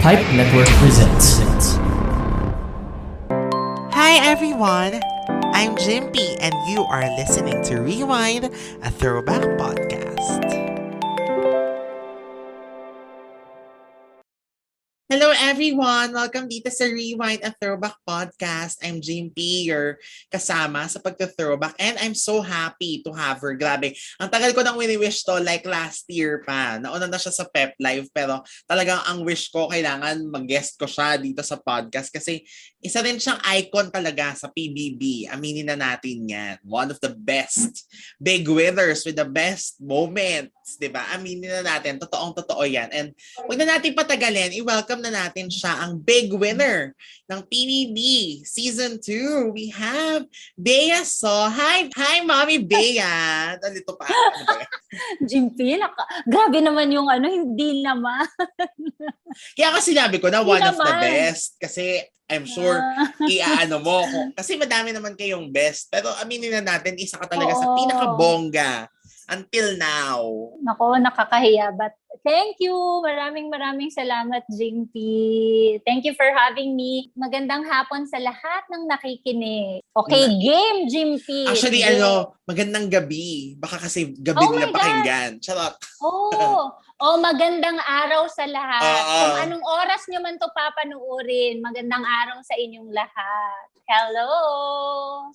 Pipe Network presents. Hi everyone, I'm Jimpy and you are listening to Rewind, a throwback podcast. Hello everyone! Welcome dito sa Rewind, a Throwback Podcast. I'm Jimpy, your kasama sa pagka-throwback, and I'm so happy to have her. Grabe, ang tagal ko nang wini-wish to, like last year pa. Nauna na siya sa Pep Live, pero talagang ang wish ko, kailangan mag-guest ko siya dito sa podcast kasi isa rin siyang icon talaga sa PBB. Aminin na natin yan. One of the best big winners with the best moments, di ba? Aminin na natin, totoong-totoo yan. And huwag na natin patagalin, i-welcome na natin siya, ang big winner ng PBB Season 2. We have Bea So. Hi, Mommy Bea. Nalito pa. Ano ba yan? Jimpy, grabe naman yung hindi naman. Kaya kasi sinabi ko na one Hindi of the naman. best. Kasi I'm sure iaano mo. Kasi madami naman kayong best. Pero aminin na natin, isa ka talaga sa Oo. pinakabongga until now. Nako, nakakahiya. But thank you. Maraming salamat, Jimpy. Thank you for having me. Magandang hapon sa lahat ng nakikinig. Okay, game, Jimpy. Actually, Game. magandang gabi. Baka kasi gabi Oh nila my God. pakinggan. Charot. Magandang araw sa lahat. Oo. Kung anong oras nyo man to papanuorin, magandang araw sa inyong lahat. Hello!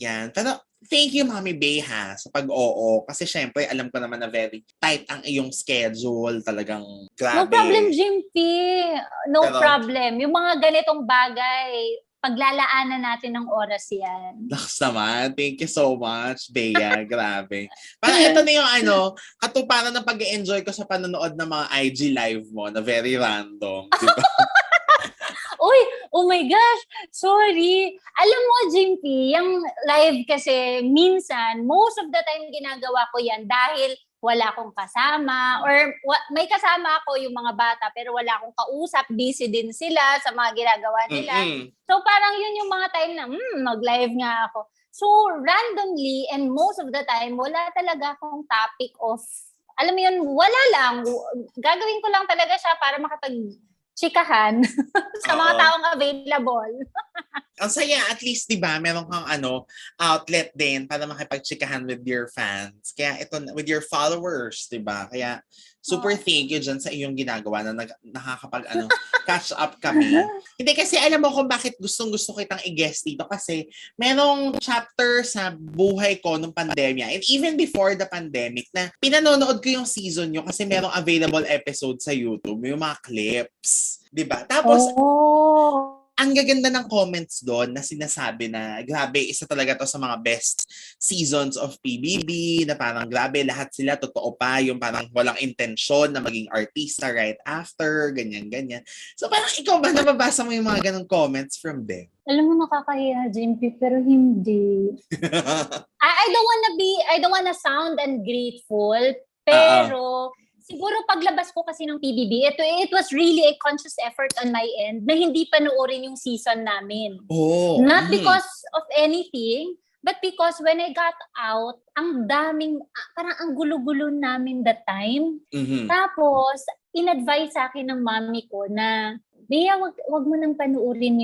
Yan. Pero thank you, Mommy Bea, ha, sa pag-oo. Kasi syempre, alam ko naman na very tight ang iyong schedule. Talagang grabe. No problem, Jimpy. No Pero- problem. Yung mga ganitong bagay, paglalaanan natin ng oras yan. Laks naman. Thank you so much, Bea. Grabe. Parang ito na yung katuparan ng pag-enjoy ko sa panonood ng mga IG live mo na very random. Diba? Uy, oh my gosh, sorry. Alam mo, Jimpy, yung live kasi minsan, most of the time ginagawa ko yan dahil wala akong kasama or may kasama ako yung mga bata pero wala akong kausap, busy din sila sa mga ginagawa nila. Mm-mm. So parang yun yung mga time na mag-live nga ako. So randomly and most of the time, wala talaga akong topic of, alam mo yun, wala lang. Gagawin ko lang talaga siya para makapag-chikahan sa mga Oo. taong available. Ang saya, at least, di ba, meron kang outlet din para makipagtsikahan with your fans. Kaya ito, with your followers, di ba? Kaya super thank you dyan sa iyong ginagawa na catch up kami. Hindi kasi alam mo kung bakit gustong-gusto kitang i-guest dito kasi merong chapter sa buhay ko nung pandemya and even before the pandemic na pinanonood ko yung season nyo kasi merong available episode sa YouTube, yung mga clips. Di ba? Tapos, ang gaganda ng comments doon na sinasabi na grabe, isa talaga to sa mga best seasons of PBB, na parang grabe, lahat sila totoo pa, yung parang walang intensyon na maging artista right after, ganyan-ganyan. So parang ikaw ba, nababasa mo yung mga ganong comments from them? Alam mo, nakakahiya, Jimpy, pero hindi. I don't wanna sound ungrateful, pero siguro paglabas ko kasi ng PBB, it was really a conscious effort on my end na hindi panoorin yung season namin. Not because of anything, but because when I got out, ang daming, parang ang gulo-gulo namin that time. Mhm. Tapos, in-advise sa akin ng mami ko na, Bea, wag mo nang panoorin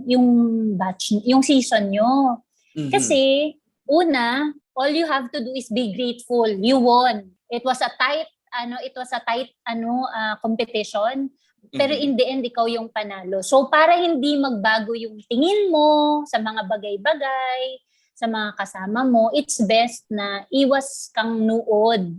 yung batch, yung season nyo. Mhm. Kasi, una, all you have to do is be grateful. You won. It was a tight competition. Pero Mhm. in the end, ikaw yung panalo. So, para hindi magbago yung tingin mo sa mga bagay-bagay, sa mga kasama mo, it's best na iwas kang nuod.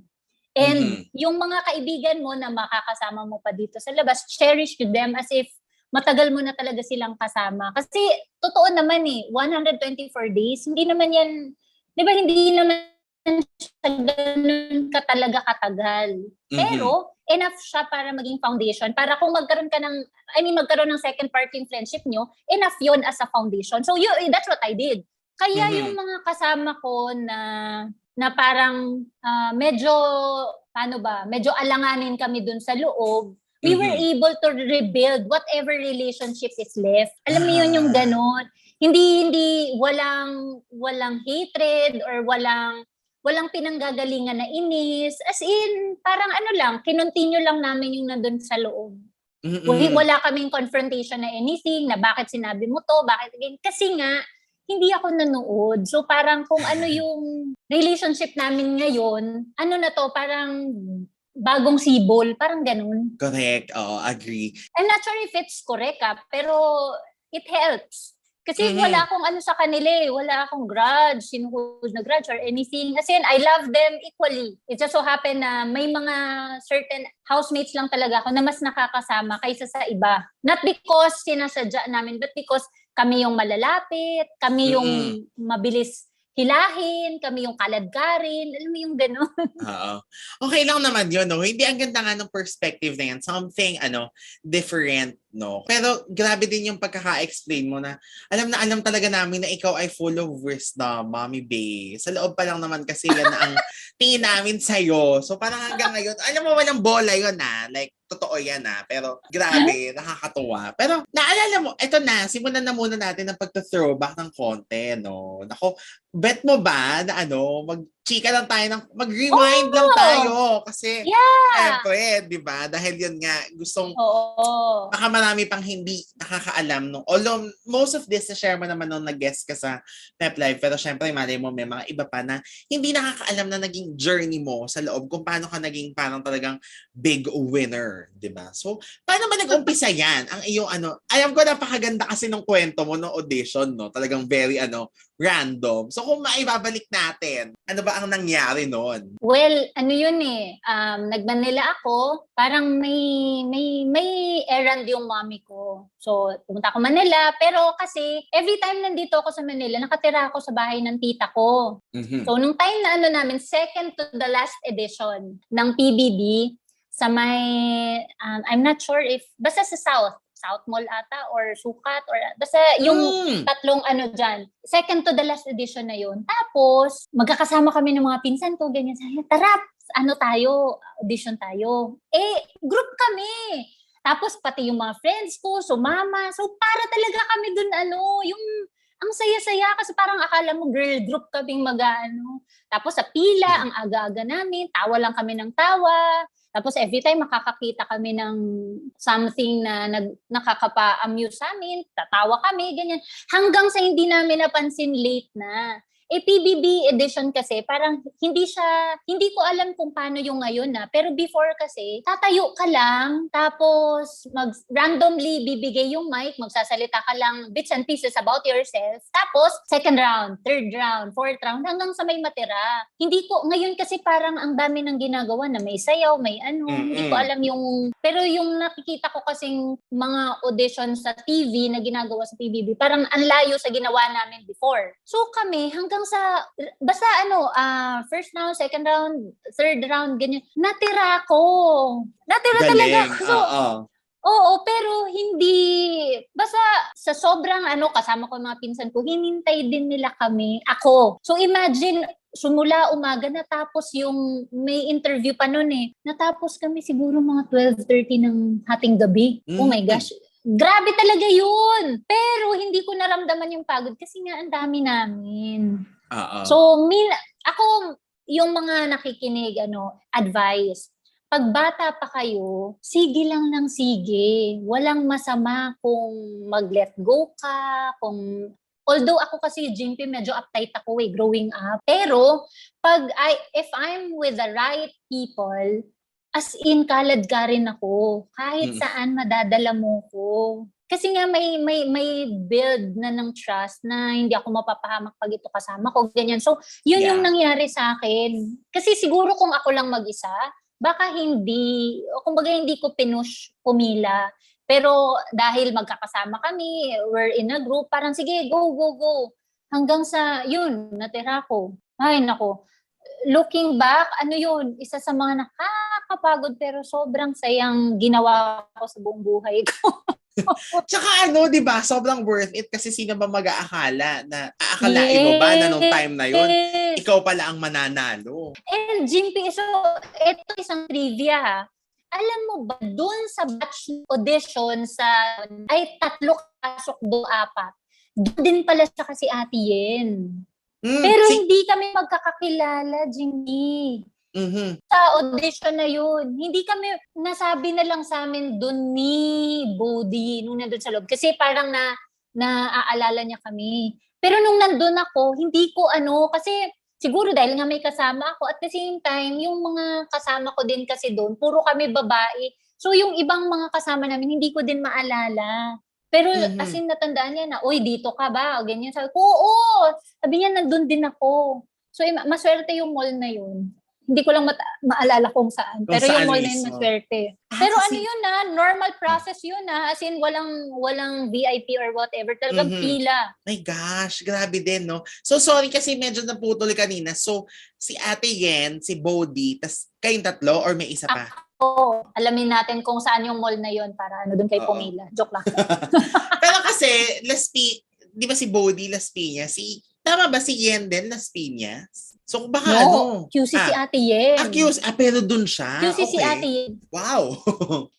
And yung mga kaibigan mo na makakasama mo pa dito sa labas, cherish them as if matagal mo na talaga silang kasama. Kasi, totoo naman 124 days, hindi naman yan, di ba, hindi naman siya ganun talaga katagal. Pero, enough siya para maging foundation. Para kung magkaroon ng second party yung friendship nyo, enough yun as a foundation. So, that's what I did. Kaya yung mga kasama ko na parang medyo alanganin kami dun sa loob, we were able to rebuild whatever relationship is left. Alam mo yun yung ganun. Hindi walang hatred or walang pinanggagalingan na inis. As in, parang kinontinue lang namin yung nandun sa loob. Wala kaming confrontation na anything, na bakit sinabi mo to, bakit again. Kasi nga, hindi ako nanood. So parang kung ano yung relationship namin ngayon, ano na to, parang bagong sibol, parang ganun. Correct. Oo, agree. I'm not sure if it's correct pero it helps. Kasi wala akong ano sa kanila wala akong grudge, sinuhold na grudge or anything. Kasi I love them equally. It just so happen na may mga certain housemates lang talaga ako na mas nakakasama kaysa sa iba. Not because sinasadya namin, but because kami yung malalapit, kami yung mabilis hilahin, kami yung kaladkarin, alam mo yung gano'n. Oo. Okay lang naman yun, no? Hindi, ang ganda nga ng perspective na yan. Something, different, no? Pero grabe din yung pagkaka-explain mo na alam talaga namin na ikaw ay full of wisdom, Mommy Bay. Sa loob pa lang naman kasi yan na ang tingin namin sa'yo. So parang hanggang ngayon, alam mo, walang bola yun, Like, totoo yan, Pero grabe, nakakatuwa. Pero naalala mo, eto na, simulan na muna natin ang pagta-throwback ng konti, no? Nako, bet mo ba na mag-chika lang tayo, mag-rewind lang tayo. Kasi, syempre, di ba? Dahil yun nga, baka marami pang hindi nakakaalam. No? Although, most of this, na-share mo naman nung nag-guest ka sa Pep Live. Pero syempre, malay mo, may mga iba pa na hindi nakakaalam na naging journey mo sa loob kung paano ka naging parang talagang big winner, di ba? So, paano ba nag-umpisa yan? Ang iyong alam ko napakaganda kasi ng kwento mo ng audition, no? Talagang very random. So, kung maibabalik natin, ano ba ang nangyari noon? Well, yun nag-Manila ako, parang may errand yung mommy ko. So, pumunta ako Manila, pero kasi every time nandito ako sa Manila, nakatira ako sa bahay ng tita ko. So, nung time na namin, second to the last edition ng PBB, sa may, I'm not sure if, basta sa South Mall ata or Sukat or basta yung tatlong dyan. Second to the last edition na yun. Tapos, magkakasama kami ng mga pinsan ko, ganyan. Sabi, tara, tayo, audition tayo. Group kami. Tapos, pati yung mga friends ko, sumama. So, para talaga kami dun, yung ang saya-saya kasi parang akala mo girl group kaming Tapos sa pila, ang aga-aga namin, tawa lang kami ng tawa. Tapos every time makakakita kami ng something na nakakapa-amuse sa amin, tatawa kami, ganyan. Hanggang sa hindi namin napansin late na. PBB edition kasi, parang hindi ko alam kung paano yung ngayon pero before kasi, tatayo ka lang, tapos randomly bibigay yung mic, magsasalita ka lang bits and pieces about yourself, tapos second round, third round, fourth round, hanggang sa may matira. Ngayon kasi parang ang dami ng ginagawa na may sayaw, may hindi ko alam pero yung nakikita ko kasing mga audition sa TV na ginagawa sa PBB, parang ang layo sa ginawa namin before. So kami, hanggang sa, basta first round, second round, third round, ganyan. Natira Galing. talaga ako. So, oo, pero hindi, basta sa sobrang kasama ko mga pinsan ko, hinintay din nila kami, ako. So imagine, sumula umaga, natapos yung, may interview pa nun natapos kami siguro mga 12:30 ng hating gabi. Oh my gosh. Grabe talaga yun. Pero hindi ko naramdaman yung pagod kasi nga ang dami namin. So, ako, yung mga nakikinig, advice, pag bata pa kayo, sige lang ng sige. Walang masama kung mag-let go ka, although ako kasi, Jimpy, medyo uptight ako growing up. Pero, if I'm with the right people, as in, kalad ka rin ako. Kahit saan madadala mo ko. Kasi nga may build na ng trust na hindi ako mapapahamak pag ito kasama ko, ganyan. So, yun yung nangyari sa akin. Kasi siguro kung ako lang mag-isa, baka hindi ko pumila. Pero dahil magkakasama kami, we're in a group, parang sige, go. Hanggang sa, yun, natira ko. Ay, nako. Looking back, yun, isa sa mga nakakapagod pero sobrang sayang ginawa ko sa buong buhay ko. Tsaka di ba, sobrang worth it kasi sino ba mag-aakala na aakalain mo ba na nung time na yun, ikaw pala ang mananalo. And Jimpy, so ito isang trivia Alam mo ba, dun sa batch audition ay 3 pasok do 4. Doon din pala siya kasi Ate Yen. Pero hindi kami magkakakilala, Jimmy. Mhm. Sa audition na yun, hindi kami, nasabi na lang sa amin dun ni Bodhi nung nandun sa loob. Kasi parang naaalala niya kami. Pero nung nandun ako, hindi ko kasi siguro dahil nga may kasama ako, at the same time, yung mga kasama ko din kasi doon, puro kami babae. So yung ibang mga kasama namin, hindi ko din maalala. Pero as Mhm. in, natandaan niya na, uy, dito ka ba? O ganyan. Sabi ko, oo! Sabi niya, nandun din ako. So maswerte yung mall na yun. Hindi ko lang maalala kung saan. Kung Pero yung saan mall na yun, mismo. maswerte. Pero Kasi yun normal process yun as in walang VIP or whatever. Talagang mhm. pila. My gosh, grabe din, no? So, sorry kasi medyo naputol kanina. So, si Ate Yen, si Bodhi, tas kayong tatlo or may isa pa? Ako, alamin natin kung saan yung mall na yun para doon kayo Oo. pumila. Joke lang. Pero kasi, di ba si Bodhi Las Piñas? Tama ba si Yen din Las Piñas? So, baka No, QC si Ate Yen. Pero dun siya. QC si Ate Okay. Yen. Wow.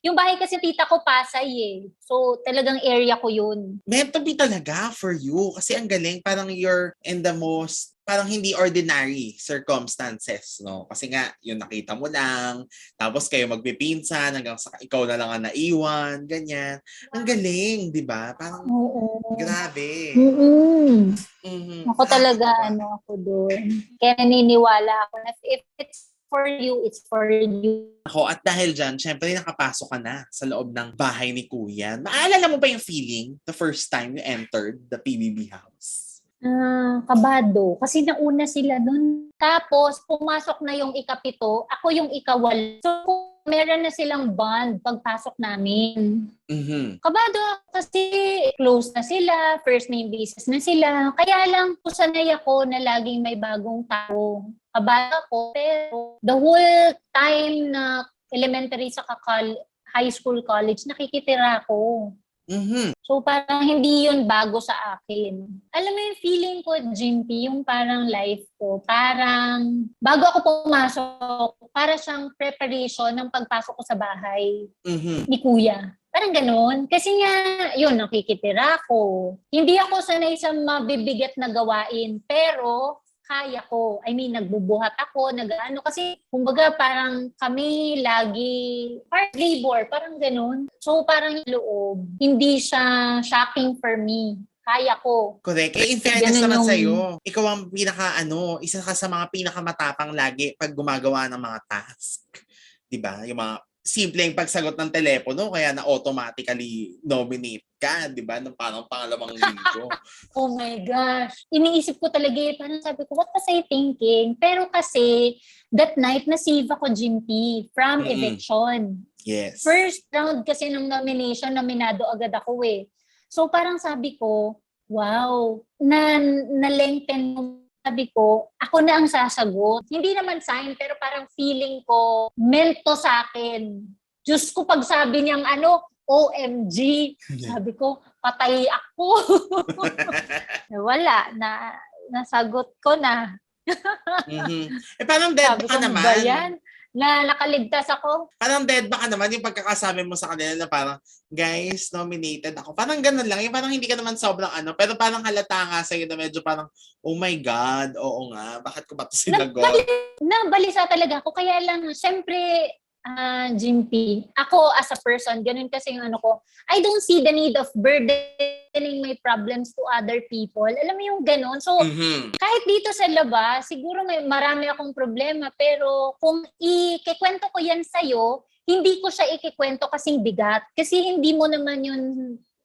Yung bahay kasi tita ko Pasay eh. So talagang area ko yun. Meant to be talaga for you. Kasi ang galing, parang you're in the most, parang hindi ordinary circumstances, no? Kasi nga, yung nakita mo lang, tapos kayo magpipinsan, hanggang sa ikaw na lang ang naiwan, ganyan. Ang galing, di ba? Parang, Oo. grabe. Mm-mm. Mhm. Ako talaga, Nakakatuwa. ako doon. Kaya naniniwala ako na if it's for you, it's for you. Ako, at dahil dyan, syempre nakapasok ka na sa loob ng bahay ni Kuya. Maalala mo ba yung feeling the first time you entered the PBB house? Kabado. Kasi nauna sila doon. Tapos, pumasok na yung ikapito, ako yung ikawal. So, meron na silang bond pagpasok namin. Mhm. Kabado kasi close na sila, first name basis na sila. Kaya lang, sanay ako na laging may bagong tao. Kabado ako, pero the whole time na elementary sa high school, college, nakikitira ako. Mhm. So parang hindi yun bago sa akin. Alam mo yung feeling ko, Jimpy, yung parang life ko, parang bago ako pumasok, para siyang preparation ng pagpasok ko sa bahay Mhm. ni Kuya. Parang ganun. Kasi nga, yun, nakikitira ko. Hindi ako sanay sa mabibigat na gawain, pero kaya ko. I mean, nagbubuhat ako, nag-ano. Kasi, kumbaga, parang kami lagi, hard labor, parang ganun. So, parang yung loob, hindi siya shocking for me. Kaya ko. Correct. In fairness Ganun naman yung... sa'yo, ikaw ang isa ka sa mga pinakamatapang lagi pag gumagawa ng mga task. 'Di ba? Yung mga simpleng pagsagot ng telepono, kaya na automatically nominate ka, 'di ba? Nung parang pangalawang linggo. Oh my gosh. Iniisip ko talaga parang sabi ko, what was I thinking? Pero kasi, that night, na-save ako, Jimpy, from eviction. Yes. First round kasi ng nomination, nominado agad ako eh. So parang sabi ko, wow, na-lengthen sabi ko, ako na ang sasagot. Hindi naman sign, pero parang feeling ko, meant to sa akin. Diyos ko, pag sabi niyang OMG, sabi ko, patay ako. Wala, nasagot ko na. Parang dead Sabi ba ka ko, ba naman? yan? Na nakaligtas ako. Parang dead ba ka naman yung pagkakasabi mo sa kanila na parang, guys, nominated ako. Parang ganun lang. Yung parang hindi ka naman sobrang pero parang halata nga sa'yo na medyo parang, oh my God, oo nga, bakit ko ba ito sinagot? Nabalisa talaga ako. Kaya lang, syempre, Jimpy, ako as a person, ganun kasi yung ko, I don't see the need of burdening my problems to other people. Alam mo yung ganun? So, kahit dito sa labas, siguro marami akong problema, pero kung ikikwento ko yan sa'yo, hindi ko siya ikikwento kasing bigat. Kasi hindi mo naman yun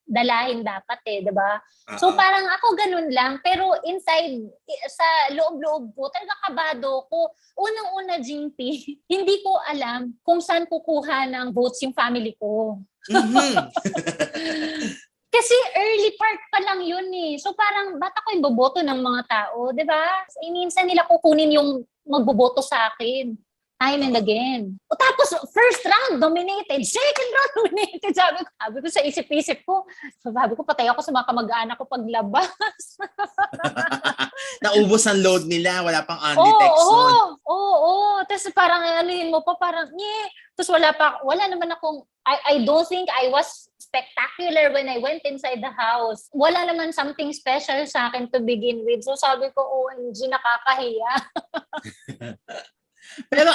dalahin dapat diba? So parang ako ganun lang, pero inside, sa loob-loob ko, talaga kabado ko. Unang-una, Jimpy, hindi ko alam kung saan kukuha ng votes yung family ko. Kasi early part pa lang yun eh. So parang, ba't ako yung boboto ng mga tao, diba? Minsan nila kukunin yung magboboto sa akin. Time and again. O tapos, first round, dominated. Second round, dominated. Sabi ko sa isip-isip ko, sabi ko, patay ako sa mga kamag-anak ko paglabas. Naubos ang load nila, wala pang text nun. Oo. Tapos parang anuhin mo pa, parang, Tapos wala naman akong, I don't think I was spectacular when I went inside the house. Wala naman something special sa akin to begin with. So sabi ko, OMG, nakakahiya. Pero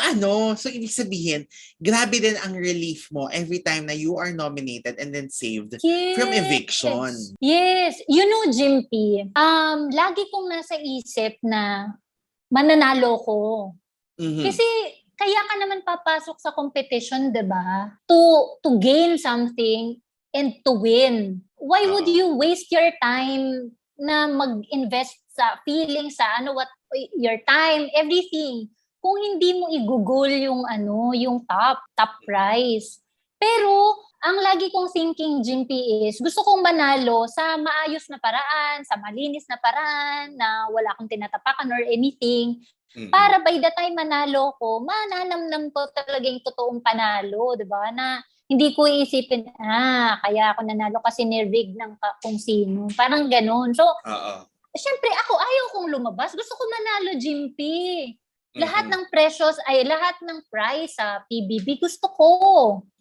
so ibig sabihin, grabe din ang relief mo every time na you are nominated and then saved from eviction. Yes. You know, Jimpy, lagi kong nasa isip na mananalo ko. Mhm. Kasi kaya ka naman papasok sa competition, 'di ba? To gain something and to win. Why would you waste your time na mag-invest sa feelings, sa your time, everything, kung hindi mo igugol yung yung top prize. Pero ang lagi kong thinking, Jimpy, is gusto kong manalo sa maayos na paraan, sa malinis na paraan, na wala akong tinatapakan or anything. Mhm. Para by the time manalo ko, mananamnam ko talaga yung totoong panalo, di ba? Na hindi ko iisipin, kaya ako nanalo kasi nirig ng kung sino. Parang ganun. So, syempre ako, ayaw kong lumabas. Gusto ko manalo, Jimpy. Lahat ng lahat ng prize sa PBB, gusto ko.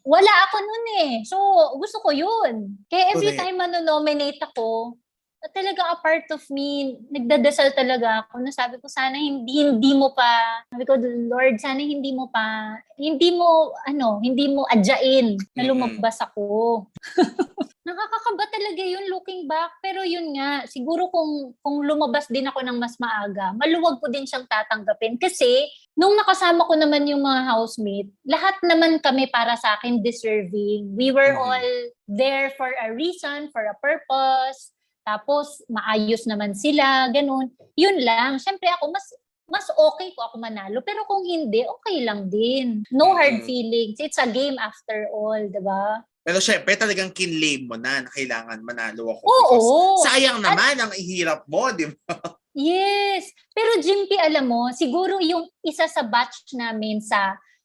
Wala ako nun eh. So, gusto ko yun. Kaya every time manonominate ako, talaga a part of me, nagdadasal talaga ako na sabi ko, sana hindi mo pa, sabi ko, Lord, sana hindi mo adyain na lumabas ako. Nakakakaba talaga yun looking back. Pero yun nga, siguro kung lumabas din ako ng mas maaga, maluwag ko din siyang tatanggapin. Kasi, nung nakasama ko naman yung mga housemate, lahat naman kami para sa akin deserving. We were all there for a reason, for a purpose. Tapos, maayos naman sila, ganun. Yun lang. Siyempre ako, mas okay ko ako manalo. Pero kung hindi, okay lang din. No hard feelings. It's a game after all, diba? Pero syempre, talagang kinlame mo na kailangan manalo ako. Oo. Because sayang naman ang ihirap mo, di ba? Yes. Pero Jimpy, alam mo, siguro yung isa sa batch namin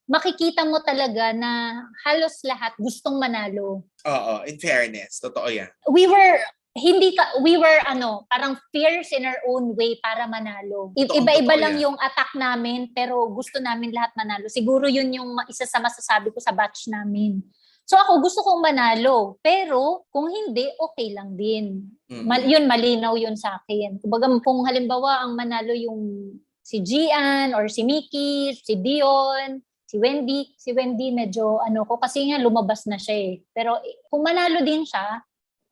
makikita mo talaga na halos lahat gustong manalo. Oo, in fairness. Totoo yan. We were parang fierce in our own way para manalo. Iba-iba lang yung attack namin, pero gusto namin lahat manalo. Siguro yun yung isa sa masasabi ko sa batch namin. So ako, gusto kong manalo. Pero kung hindi, okay lang din. Yun, malinaw yun sa akin. Kumbaga, kung halimbawa ang manalo yung si Gian or si Mickey, si Dion, si Wendy medyo kasi nga lumabas na siya eh. Pero kung manalo din siya,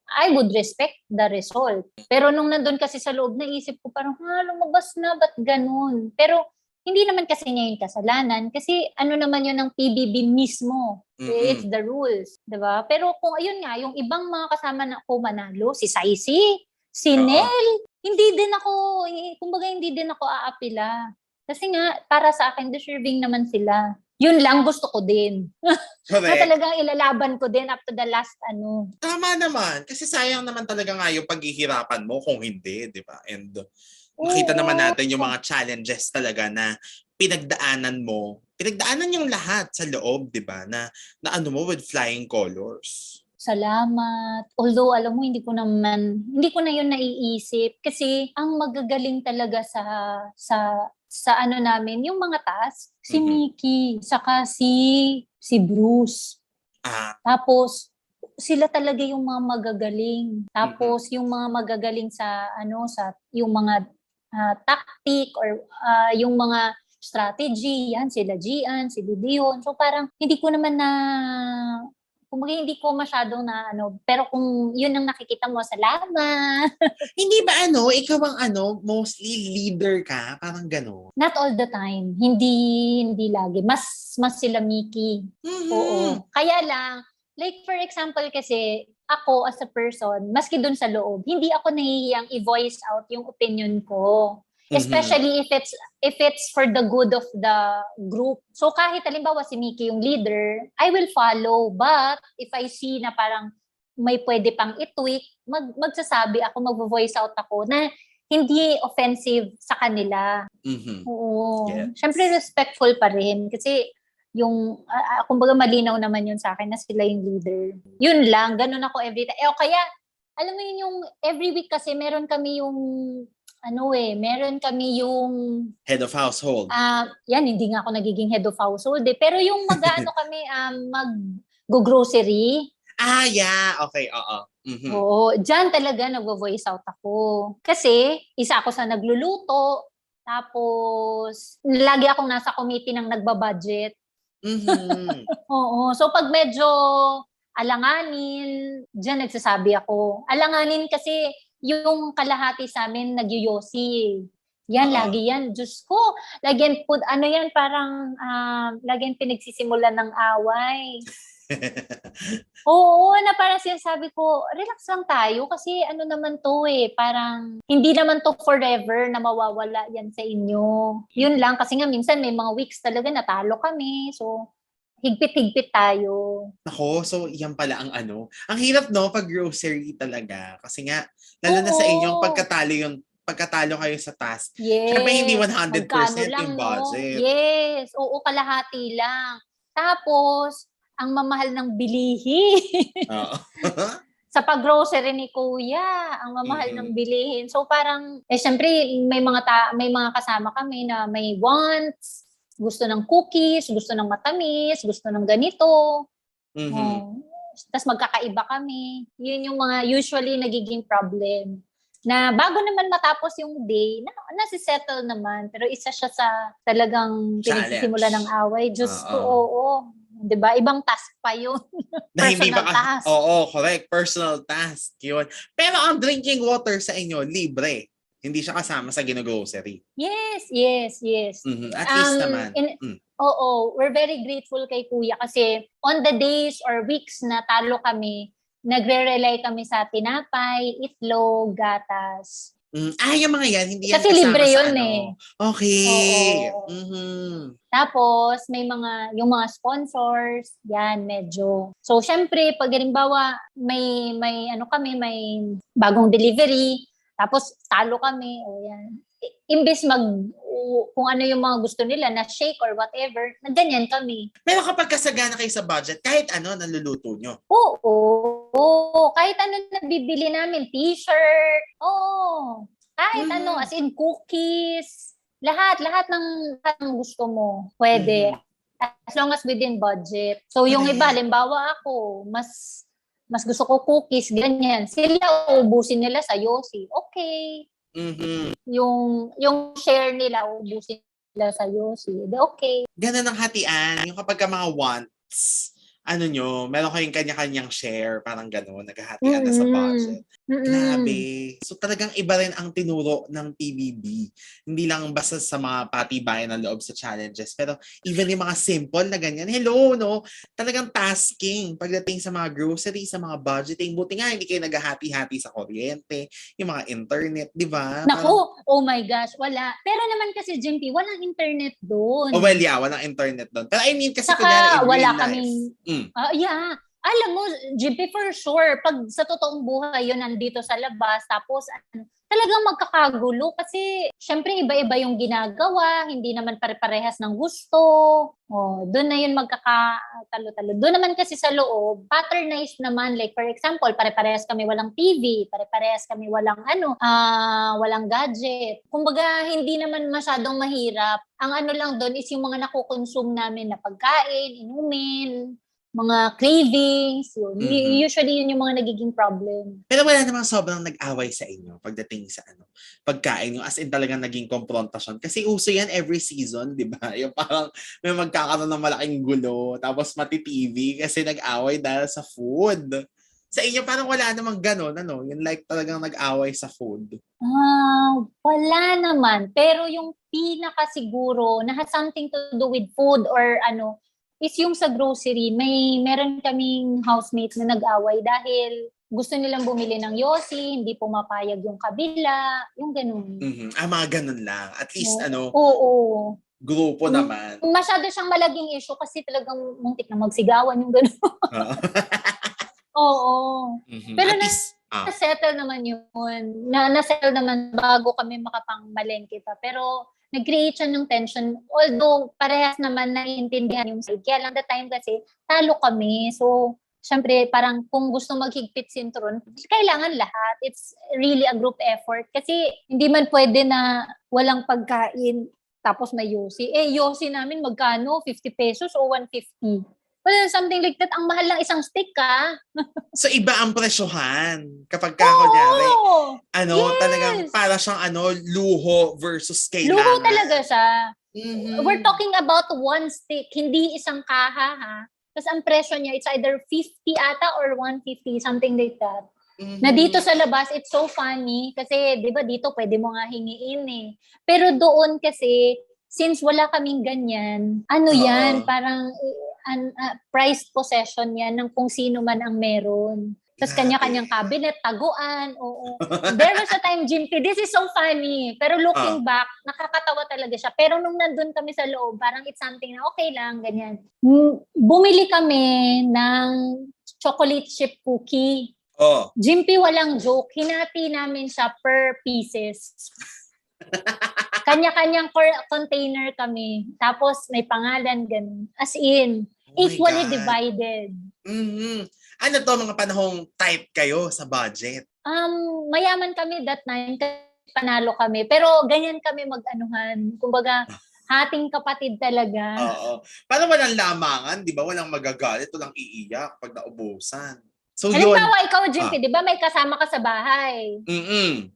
I would respect the result. Pero nung nandun kasi sa loob, naisip ko parang, lumabas na, ba't ganun? Pero hindi naman kasi niya yung kasalanan. Kasi naman yun ng PBB mismo. It's the rules. Diba? Pero kung ayun nga, yung ibang mga kasama na ko manalo, si Saisi, si Nel, hindi din ako aapila. Kasi nga, para sa akin, deserving naman sila. Yun lang gusto ko din. Na talagang ilalaban ko din up to the last Tama naman. Kasi sayang naman talaga nga yung paghihirapan mo kung hindi, di ba? And makita naman natin yung mga challenges talaga na pinagdaanan mo. Pinagdaanan yung lahat sa loob, di ba? Na mo with flying colors. Salamat. Although, alam mo, hindi ko na yun naiisip. Kasi, ang magagaling talaga sa namin, yung mga task, si Mickey, saka si Bruce. Tapos, sila talaga yung mga magagaling. Tapos, yung mga magagaling sa yung mga tactic or yung mga strategy, yan, sila Gian, si Dion. So, parang, hindi ko naman hindi ko masyadong pero kung yun ang nakikita mo, salamat. Hindi ba ikaw ang mostly leader ka? Parang gano'n? Not all the time. Hindi lagi. Mas sila Mickey. Oo. Kaya lang, like for example kasi, ako as a person, maski dun sa loob, hindi ako nahihiyang i-voice out yung opinion ko. Especially if it's for the good of the group. So kahit halimbawa si Mickey yung leader, I will follow. But if I see na parang may pwede pang i-tweak, magsasabi ako, mag-voice out ako na hindi offensive sa kanila. Oo. Yes. Siyempre respectful pa rin kasi yung kumbaga malinaw naman yun sa akin na sila yung leader. Yun lang, ganun ako every time. Kaya alam mo yun yung every week kasi meron kami yung head of household. Yan, hindi nga ako nagiging head of household eh. Pero yung kami, mag-grocery. Yeah. Okay, oo. Oo, dyan talaga nag-voice out ako. Kasi, isa ako sa nagluluto, Tapos, lagi akong nasa committee ng nagbabudget. Mhm. Oo. So, pag medyo alanganin, diyan nagsasabi ako. Alanganin kasi yung kalahati sa amin nagyoyosi. Yan, Oo. lagi yan. Diyos ko, lagi yan, ano yan, parang lagi yan pinagsisimulan ng away. Oo, na parang sinasabi ko, relax lang tayo kasi ano naman to parang hindi naman to forever na mawawala yan sa inyo. Yun lang, kasi nga minsan may mga weeks talaga natalo kami. So, higpit-higpit tayo. Nako, so yan pala ang ano. Ang hirap no pag grocery talaga kasi nga lalo na sa inyong Oo. pagkatalo kayo sa task. Syempre hindi Yes. Magkano 100% yung lang, no? budget. Yes. Oo, kalahati lang. Tapos, ang mamahal ng bilihin. Oo. Sa pag-grocery ni Kuya, ang mamahal ng Mhm. bilihin. So parang syempre may mga kasama kami na may wants, gusto ng cookies, gusto ng matamis, gusto ng ganito. Mhm. Oh. Tapos magkakaiba kami. Yun yung mga usually nagiging problem. Na bago naman matapos yung day, nasisettle naman. Pero isa siya sa talagang Challenge. pinagsisimula ng away. Diyos ko, Oo. oo. 'Di ba? Ibang task pa yun. Na hindi Personal pa task. oo, correct. Personal task. Yun. Pero ang drinking water sa inyo, libre. Hindi siya kasama sa gino-grocery. Yes, yes, yes. Mhm. At least naman. Oo, we're very grateful kay Kuya kasi on the days or weeks na talo kami, nagre-rely kami sa tinapay, itlog, gatas. Yung mga yan, hindi yan Kasi kasama libre sa yun ano. Oo. Okay. Mhm. Tapos, yung mga sponsors, yan, medyo. So, syempre, pag halimbawa, may ano kami, may bagong delivery, tapos talo kami, o yan. Imbes kung ano yung mga gusto nila na shake or whatever, na ganyan kami. Pero kapag kasagana kayo sa budget, kahit ano, naluluto nyo. Oo. Kahit ano na bibili namin, t-shirt, oo. Kahit ano, as in cookies, lahat ng gusto mo, pwede. Mhm. As long as within budget. So, yung iba, Correct. halimbawa ako, mas gusto ko cookies, ganyan. Sila, ubusin nila sa Yossi. Okay. Mhm. Yung share nila, ubusin nila sa Yossi. Okay. Ganun ang hatian. Yung kapag ka mga wants, ano nyo, meron kayong kanya-kanyang share, parang gano'n, naghahatian na sa budget. Grabe. So talagang iba rin ang tinuro ng PBB. Hindi lang basta sa mga patibayan ng loob sa challenges, pero even yung mga simple na ganyan, hello, no? Talagang tasking pagdating sa mga grocery, sa mga budgeting. Buti nga, hindi kayo naghahati-hati sa kuryente, yung mga internet, di ba? Naku, Parang, oh my gosh, wala. Pero naman kasi, Jimpy, walang internet doon. oh well, yeah, walang internet doon. Pero I mean, kasi kunyari Saka in wala real life. kaming, yeah. Alam mo, Jimpy, for sure, pag sa totoong buhay yun nandito sa labas, tapos talagang magkakagulo kasi syempre iba-iba yung ginagawa, hindi naman pare-parehas ng gusto. Oh, doon na yun magkakatalo-talo. Doon naman kasi sa loob, patternized naman. Like for example, pare-parehas kami walang TV, pare-parehas kami walang gadget. Kumbaga, hindi naman masyadong mahirap. Ang ano lang doon is yung mga nakukonsume namin na pagkain, inumin, mga cravings, yun. Usually yun yung mga nagiging problem. Pero wala namang sobrang nag-away sa inyo pagdating sa pagkain, yung as in talagang naging confrontation. Kasi uso yan every season, di ba? Yung parang may magkakaroon ng malaking gulo, tapos mati-TV kasi nag-away dahil sa food. Sa inyo parang wala namang ganon, yung like talagang nag-away sa food. Wala naman. Pero yung pinaka siguro na has something to do with food or is yung sa grocery, meron kaming housemate na nag-away dahil gusto nilang bumili ng Yossi, hindi pumapayag yung kabila, yung ganun. Mga ganun lang. At least Oo. grupo naman. Masyado siyang malaging issue kasi talagang muntik na magsigawan yung ganun. Oo. Pero At least, na-settle naman yun. Na-settle naman bago kami makapangmalengke pa. Pero nag-create siya ng tension. Although, parehas naman naiintindihan yung side. Kaya lang the time kasi, talo kami. So, syempre, parang kung gusto maghigpit sintron, kailangan lahat. It's really a group effort. Kasi, hindi man pwede na walang pagkain tapos may Yossi. Yossi namin magkano? 50 pesos o 150? Well, something like that. Ang mahal lang isang stick, So iba ang presyohan kapag kunyari, Oo! talagang Yes! para siyang luho versus Luho kailangan. talaga siya. We're Mhm. talking about one stick, hindi isang kaha, ha? Tapos ang presyo niya, it's either 50 ata or 150, something like that. Na dito Mhm. sa labas, it's so funny kasi 'di ba dito pwede mo nga hingiin eh. Pero doon kasi since wala kaming ganyan, yan, Oo. parang prized possession yan ng kung sino man ang meron. Tapos Grabe. kanya-kanyang cabinet, taguan, oo. There was a time, Jimpy, this is so funny. Pero Ah. looking back, nakakatawa talaga siya. Pero nung nandun kami sa loob, parang it's something na okay lang, ganyan. Bumili kami ng chocolate chip cookie. Oh. Jimpy, walang joke. Hinati namin siya per pieces. Kanya-kanyang container kami. Tapos may pangalan, ganun. As in, Oh my equally God. divided. Mhm. Ano to, mga panahong type kayo sa budget? Mayaman kami that time. Panalo kami. Pero ganyan kami mag-anuhan. Kumbaga, hating kapatid talaga. Oo. Para walang lamangan, di ba? Walang magagalit, walang iiyak pag naubusan. So yun. Halimbawa, ikaw, Jimpy, di ba may kasama ka sa bahay? Mm-mm.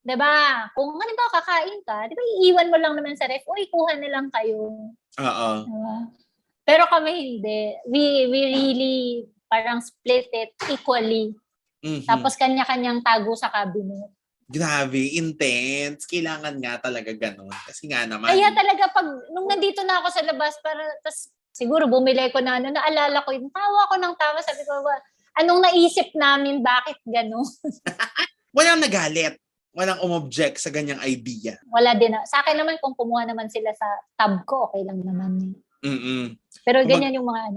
Di ba? Kung halimbawa kakain ka, di ba iiwan mo lang naman sa ref, uy, kuha na lang kayo. Oo. Diba? Pero kami hindi. We really parang split it equally. Mhm. Tapos kanya-kanyang tago sa cabinet. Grabe, intense. Kailangan nga talaga ganun. Kasi nga naman. Kaya talaga pag, nung nandito na ako sa labas, tas siguro bumili ko na, naalala ko, yung tawa ko ng tawa, sabi ko, anong naisip namin, bakit gano'n? Walang nagalit. Walang umobject sa ganyang idea. Wala din. Sa akin naman, kung kumuha naman sila sa tab ko, okay lang naman. Mm-mm. Pero ganyan yung mga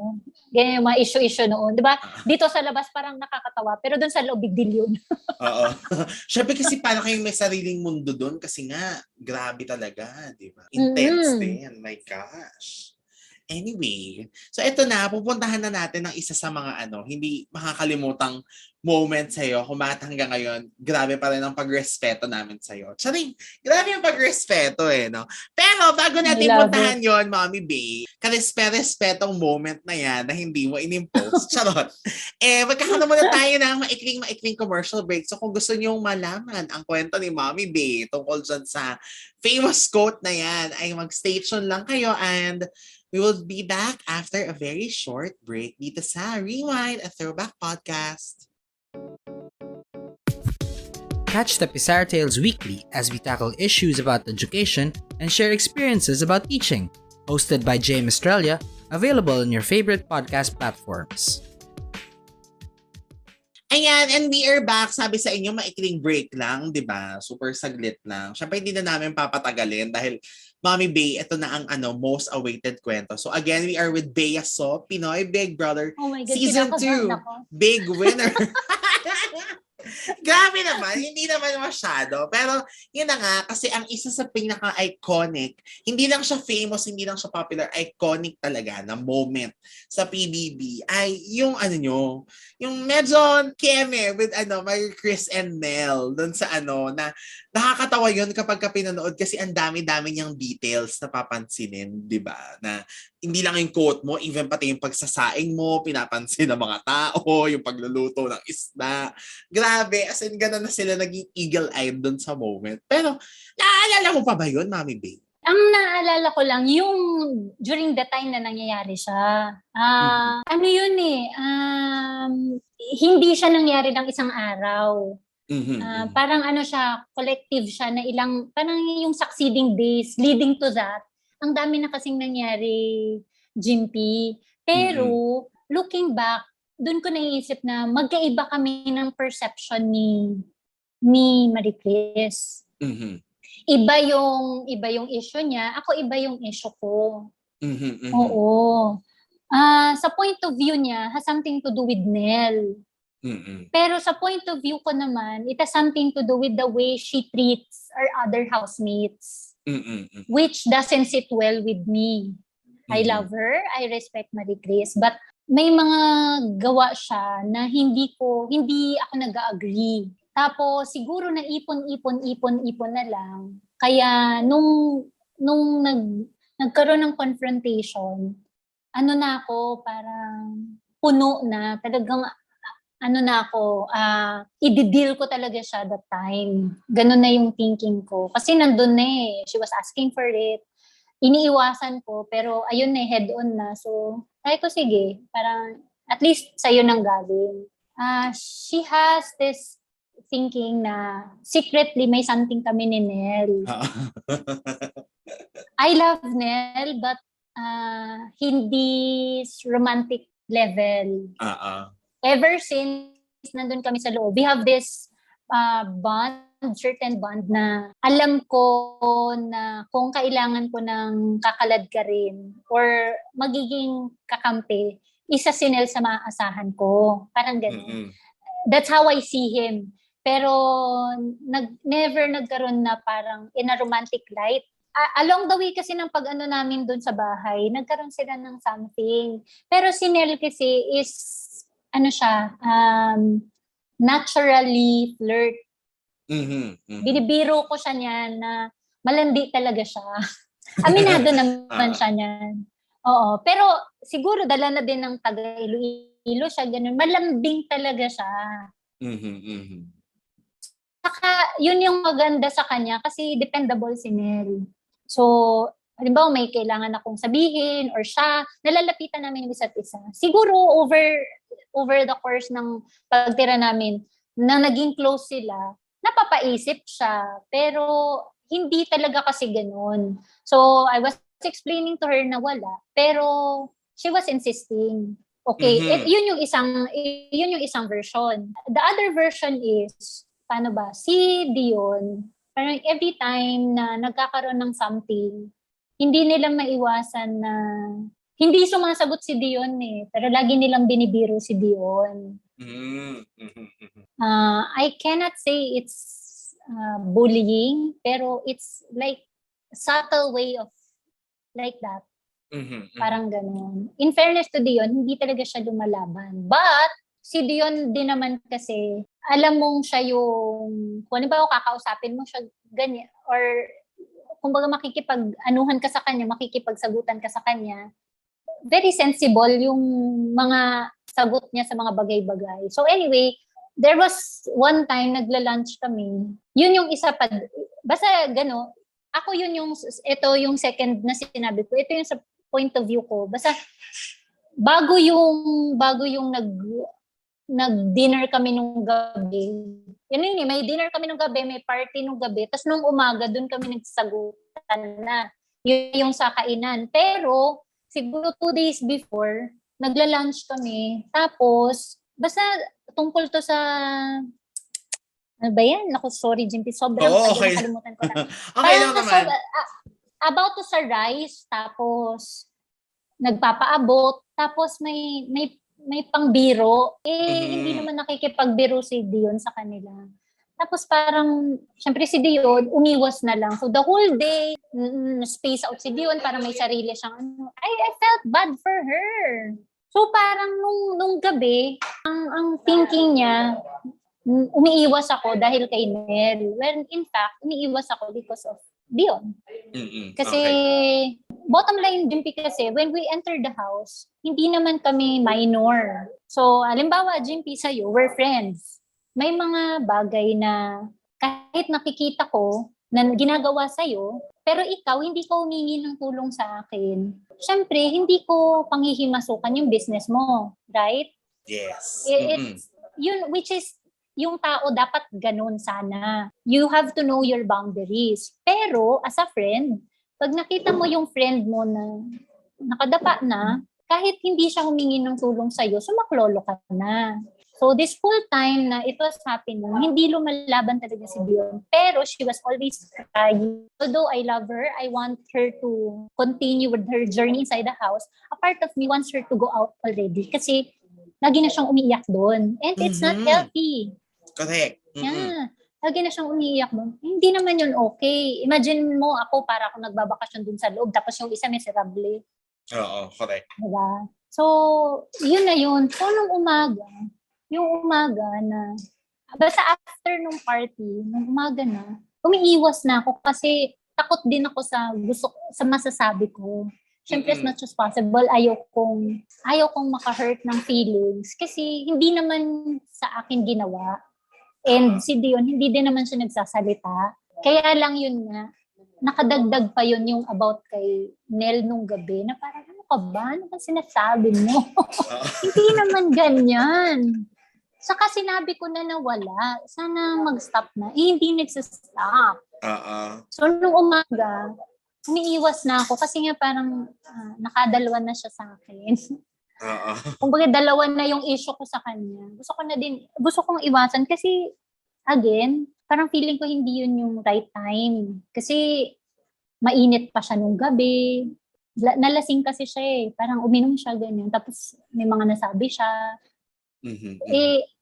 ganyan yung mga issue noon, 'di ba? Dito sa labas parang nakakatawa, pero doon sa loob big deal 'yun. Oo. Syempre kasi parang kayong may sariling mundo doon kasi nga grabe talaga, 'di ba? Intense din. My gosh. Anyway, so ito na, pupuntahan na natin ng isa sa mga hindi makakalimutang moment sa'yo kung bakit hanggang ngayon, grabe pa rin ang pagrespeto namin sa'yo. Charing, grabe yung pagrespeto no? Pero bago natin puntahan yon, Mommy Bay, karespe-respetong moment na yan na hindi mo inimpose. Charot. Magkakaroon muna tayo ng maikling commercial break. So kung gusto niyong malaman ang kwento ni Mommy Bay tungkol dyan sa famous quote na yan, ay mag-stay tuned lang kayo and we will be back after a very short break dito sa Rewind, a Throwback Podcast. Catch the Pizarro Tales weekly as we tackle issues about education and share experiences about teaching. Hosted by Jay Mistralia, available on your favorite podcast platforms. Ayan, and we are back. Sabi sa inyo, maikling break lang, di ba? Super saglit lang. Siyempre, hindi na namin papatagalin dahil Mommy Bay, ito na ang most awaited kwento. So again, we are with Bea So, Pinoy Big Brother, oh my God, Season 2, big winner. Grabe naman, hindi naman masyado. Pero yun na nga, kasi ang isa sa pinaka-iconic, hindi lang siya famous, hindi lang siya popular, iconic talaga na moment sa PBB ay yung yung medyo keme with Mary Chris and Nell dun sa na nakakatawa yun kapag pinanood kasi ang dami-dami niyang details na papansinin, di ba? Na hindi lang yung quote mo, even pati yung pagsasaing mo, pinapansin ng mga tao, yung pagluluto ng isda. Grabe, as in gano'n na sila naging eagle-eyed doon sa moment. Pero, naaalala mo pa ba yun, Mommy Bay? Ang naalala ko lang, yung during the time na nangyayari siya. Ano yun hindi siya nangyari ng isang araw. Parang siya, collective siya na parang yung succeeding days leading to that. Ang dami na kasing nangyari, Jimpy. Pero, looking back, doon ko naiisip na magkaiba kami ng perception ni Marie Chris. Iba yung issue niya, ako iba yung issue ko. Oo. Sa point of view niya, has something to do with Nell. Pero sa point of view ko naman, it has something to do with the way she treats our other housemates. Which doesn't sit well with me. I love her, I respect Marie Chris, but may mga gawa siya na hindi ako nag-agree. Tapos siguro na ipon na lang. Kaya nung nagkaroon ng confrontation, ano na ako, parang puno na. Talagang ano na ako, i-deal ko talaga siya that time. Ganun na yung thinking ko. Kasi nandun na eh. She was asking for it. Iniiwasan ko, pero ayun na, head-on na. So, sabi ko, sige, parang at least sa'yo nang galing. She has this thinking na secretly may something kami ni Nell. I love Nell, but hindi romantic level. Ever since nandun kami sa loob, we have this certain bond na alam ko na kung kailangan ko ng kakalad ka rin or magiging kakampi, isa si Nel sa maaasahan ko. Parang gano'n. That's how I see him. Pero never nagkaroon na parang in a romantic light. Along the way kasi ng pag-ano namin doon sa bahay, nagkaroon sila ng something. Pero si Nel kasi is, ano siya, naturally flirt. Binibiro ko siya niyan na malandi talaga siya. Aminado naman siya niyan. Oo. Pero siguro dala na din ng taga Iloilo siya, ganun. Malambing talaga siya. Saka, yun yung maganda sa kanya kasi dependable si Nel. So, halimbawa may kailangan akong sabihin or siya, nalalapitan namin yung isa't isa. Siguro over the course ng pagtira namin, na naging close sila, napapaisip siya. Pero hindi talaga kasi ganun. So, I was explaining to her na wala. Pero she was insisting. Okay, yun yung isang version. The other version is, paano ba? Si Dion, parang every time na nagkakaroon ng something, hindi nila maiwasan na hindi sumasagot si Dion eh. Pero lagi nilang binibiro si Dion. I cannot say it's bullying, pero it's like subtle way of like that. Parang ganun. In fairness to Dion, hindi talaga siya lumalaban. But, si Dion din naman kasi, alam mong siya yung, kung ano ba kakausapin mo siya ganyan, or kumbaga makikipag-anuhan ka sa kanya, makikipagsagutan ka sa kanya, very sensible yung mga sagot niya sa mga bagay-bagay. So anyway, there was one time, nagla-lunch kami. Yun yung isa pa, basta gano, ako yun yung, ito yung second na sinabi ko, ito yung sa point of view ko. Basta, bago yung nag-dinner kami nung gabi. Yun, may dinner kami nung gabi, may party nung gabi. Tapos nung umaga, dun kami nagsagutan na. Yun yung sa kainan. Pero, siguro 2 days before, nagla-lunch kami. Tapos, basta tungkol to sa, ano ba yan? Naku, sorry, Jimpy. Sobrang okay. nakalimutan ko na. Okay lang naman. About to sa rice, tapos nagpapaabot, tapos may pangbiro. Hindi naman nakikipagbiro si Dion sa kanila. Tapos parang, syempre si Dion, umiwas na lang. So the whole day, space out si Dion para may sarili siyang ano. I felt bad for her. So parang nung gabi, ang thinking niya, umiiwas ako dahil kay Nel. When in fact, umiiwas ako because of Dion. Kasi, bottom line, Jimpy kasi, when we enter the house, hindi naman kami minor. So, halimbawa, Jimpy, sa'yo, we're friends. May mga bagay na kahit nakikita ko na ginagawa sa'yo, pero ikaw, hindi ka humingi ng tulong sa akin. Siyempre, hindi ko panghihimasukan yung business mo. Right? Yes. It's, yun, which is, yung tao dapat ganun sana. You have to know your boundaries. Pero, as a friend, pag nakita mo yung friend mo na nakadapa na, kahit hindi siya humingi ng tulong sa'yo, sumaklolo ka na. So, this full time na it was happening, hindi lumalaban talaga si Dion. Pero, she was always crying. Although I love her, I want her to continue with her journey inside the house. A part of me wants her to go out already. Kasi, lagi na siyang umiiyak doon. And it's not healthy. Correct. Yeah. Lagi na siyang umiiyak doon. Hindi naman yun okay. Imagine mo ako para ako nagbabakasyon dun sa loob tapos yung isa miserable. Oo, correct. Diba? So, yun na yun. So, nung umaga na, basta after nung party, nung umaga na, umiiwas na ako kasi takot din ako sa masasabi ko. syempre as much as possible, ayaw kong maka-hurt ng feelings kasi hindi naman sa akin ginawa. And si Dion, hindi din naman siya nagsasalita. Kaya lang yun nga, nakadagdag pa yun yung about kay Nel nung gabi na parang, ano ka ba? Ano ba sinasabi mo? Hindi naman ganyan. Saka sinabi ko na wala. Sana mag-stop na. Hindi nagsastop. So, nung umaga, umiiwas na ako kasi nga parang nakadalawa na siya sa akin. Kumbaga, dalawa na yung issue ko sa kanya. Gusto kong iwasan kasi, again, parang feeling ko hindi yun yung right time. Kasi, mainit pa siya nung gabi. Nalasing kasi siya Parang uminom siya, ganyan. Tapos, may mga nasabi siya.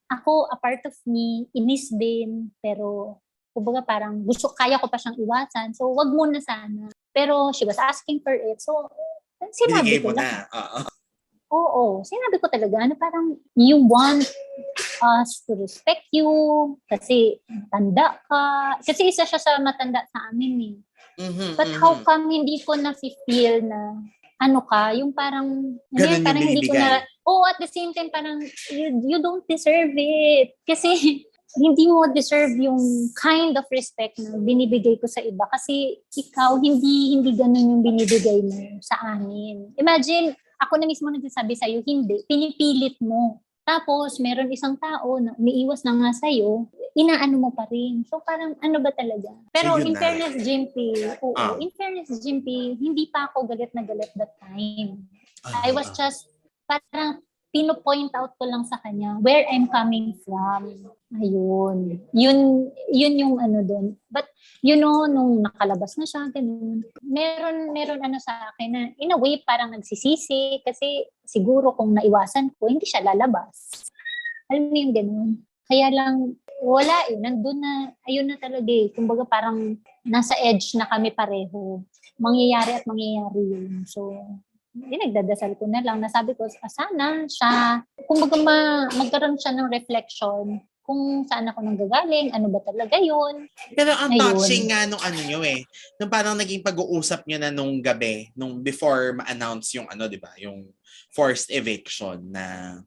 Ako, a part of me, inis din, pero kumbaga parang kaya ko pa siyang iwasan. So, wag muna sana. Pero she was asking for it. So, sinabi ko na. Oo, sinabi ko talaga na parang you want us to respect you kasi tanda ka. Kasi isa siya sa matanda sa amin But how come hindi ko na-feel na ano ka, yung parang parang hindi ko na at the same time parang you don't deserve it. Kasi hindi mo deserve yung kind of respect na binibigay ko sa iba kasi ikaw hindi ganun yung binibigay mo sa amin. Imagine, ako na mismo nagsasabi sa'yo, hindi, pinipilit mo. Tapos, meron isang tao na umiiwas na nga sa'yo, inaano mo pa rin. So, parang ano ba talaga? Pero in fairness, Jimpy, in fairness, Jimpy, hindi pa ako galit na galit that time. I was just, parang pino-point out ko lang sa kanya where I'm coming from. Ayun. Yun yung ano doon. But, nung nakalabas na siya, ganun, meron ano sa akin na, in a way, parang nagsisisi kasi siguro kung naiwasan ko, hindi siya lalabas. Alam mo yung ganun. Kaya lang, wala nandun na, ayun na talaga Kumbaga parang nasa edge na kami pareho. Mangyayari yun. So, nagdadasal ko na lang. Nasabi ko, sana siya, kumbaga magkaroon siya ng reflection kung saan ako nanggagaling, ano ba talaga yun. Pero ang touching nga nung ano nyo nung parang naging pag-uusap nyo na nung gabi, nung before ma-announce yung di ba, yung forced eviction na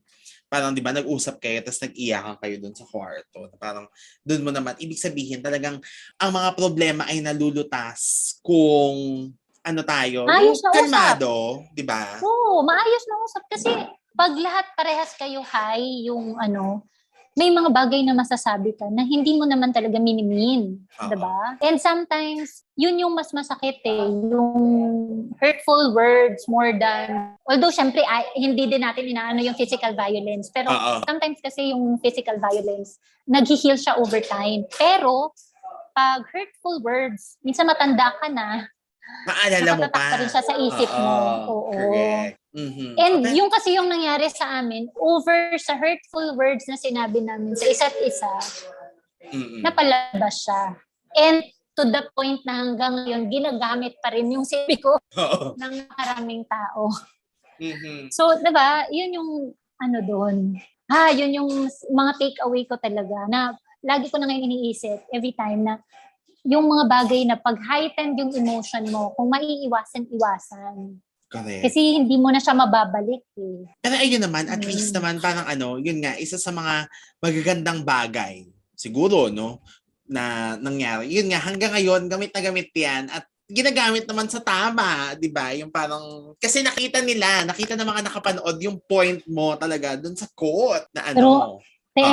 parang di ba nag-usap kayo tapos nag-iyakan kayo dun sa kwarto. Parang dun mo naman, ibig sabihin talagang ang mga problema ay nalulutas kung tayo, maayos na kalmado, di ba? Oo, maayos na usap kasi pag lahat parehas kayo yung may mga bagay na masasabi ka na hindi mo naman talaga minimin, di ba? And sometimes, yun yung mas masakit yung hurtful words more than, although syempre hindi din natin inaano yung physical violence, pero sometimes kasi yung physical violence, nag-heal siya over time. Pero, pag hurtful words, minsan matanda ka na, maalala mo pa rin siya sa isip mo. Oo. Correct. And yung kasi yung nangyari sa amin, over sa hurtful words na sinabi namin sa isa't isa, napalabas siya. And to the point na hanggang ngayon, ginagamit pa rin yung sipi ko ng maraming tao. So, diba, yun yung doon. Yun yung mga take-away ko talaga na lagi ko na ngayon iniisip every time na yung mga bagay na pag-heightened yung emotion mo, kung maiiwasan-iwasan. Correct. Kasi hindi mo na siya mababalik Pero ayun naman, at least naman parang yun nga, isa sa mga magagandang bagay, siguro, na nangyari. Yun nga, hanggang ngayon, gamit na gamit yan at ginagamit naman sa tama, di ba? Yung parang, kasi nakita ng mga nakapanood yung point mo talaga dun sa quote na Pero,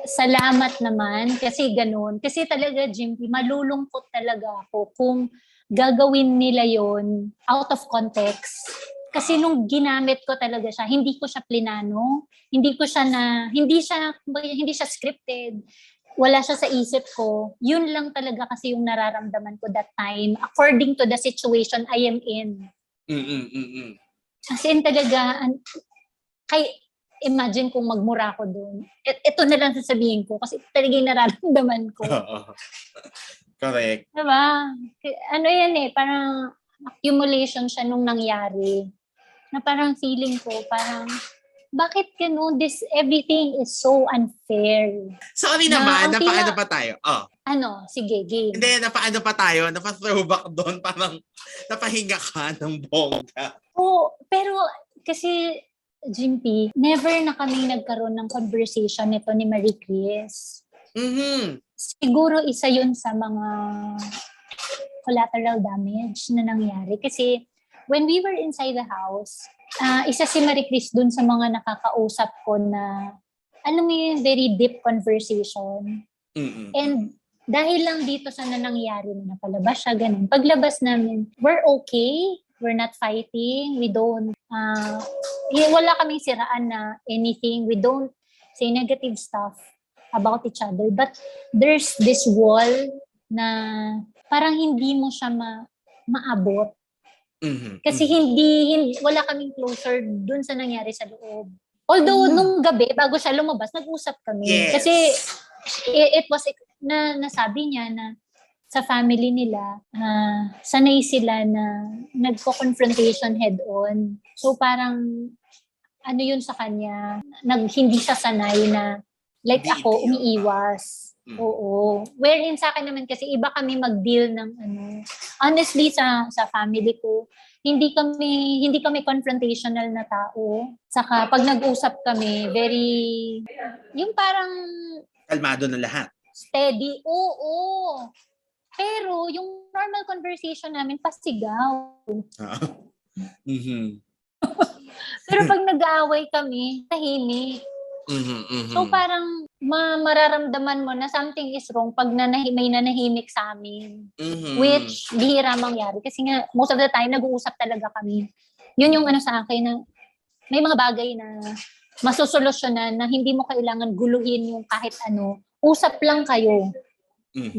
salamat naman kasi ganun. Kasi talaga, Jimpy, malulungkot talaga ako kung gagawin nila yon out of context. Kasi nung ginamit ko talaga siya, hindi ko siya plinano, hindi siya scripted, wala siya sa isip ko. Yun lang talaga kasi yung nararamdaman ko that time, according to the situation I am in. Kasi talaga, imagine kung magmura ko doon. Ito na lang sasabihin ko kasi talaga yung nararamdaman ko. Correct. Diba? Parang accumulation siya nung nangyari. Na parang feeling ko, parang bakit ganun? Everything is so unfair. Sorry Na naman, ang napaano pa tayo? Oh. Ano? Sige, game. Hindi, napaano pa tayo? Napa-throwback doon, parang napahinga ka ng bongga. Oo, pero kasi, Jimpy, never na kami nagkaroon ng conversation nito ni Marie Chris. Mhm. Siguro isa yun sa mga collateral damage na nangyari. Kasi when we were inside the house, isa si Marie Chris dun sa mga nakakausap ko na, alam mo yung very deep conversation. Mhm. And dahil lang dito sa nangyari na napalabas siya, ganun. Paglabas namin, we're okay. We're not fighting. We don't, wala kaming siraan na anything. We don't say negative stuff about each other. But there's this wall na parang hindi mo siya maabot. Mhm. Kasi hindi wala kaming closure dun sa nangyari sa loob. Although nung gabi, bago siya lumabas, nag-usap kami. Yes. Kasi it was nasabi niya na sa family nila, sanay sila na nagko-confrontation head-on. So parang, ano yun sa kanya, hindi siya sanay na, like Hindi ako, ideal. umiiwas. Oo. Wherein sa akin naman kasi iba kami mag-deal ng honestly sa family ko, hindi kami confrontational na tao. Saka pag nag-usap kami, very, yung parang Kalmado na lahat. steady. Oo. Pero yung normal conversation namin, pasigaw. Mhm. Pero pag nag-aaway kami, tahimik. Mhm. Mhm. So parang mararamdaman mo na something is wrong pag may nanahimik sa amin. Mhm. Which bihira mangyari. Kasi nga, most of the time, nag-uusap talaga kami. Yun yung sa akin na may mga bagay na masusolusyonan na hindi mo kailangan guluhin yung kahit ano. Usap lang kayo. Mhm.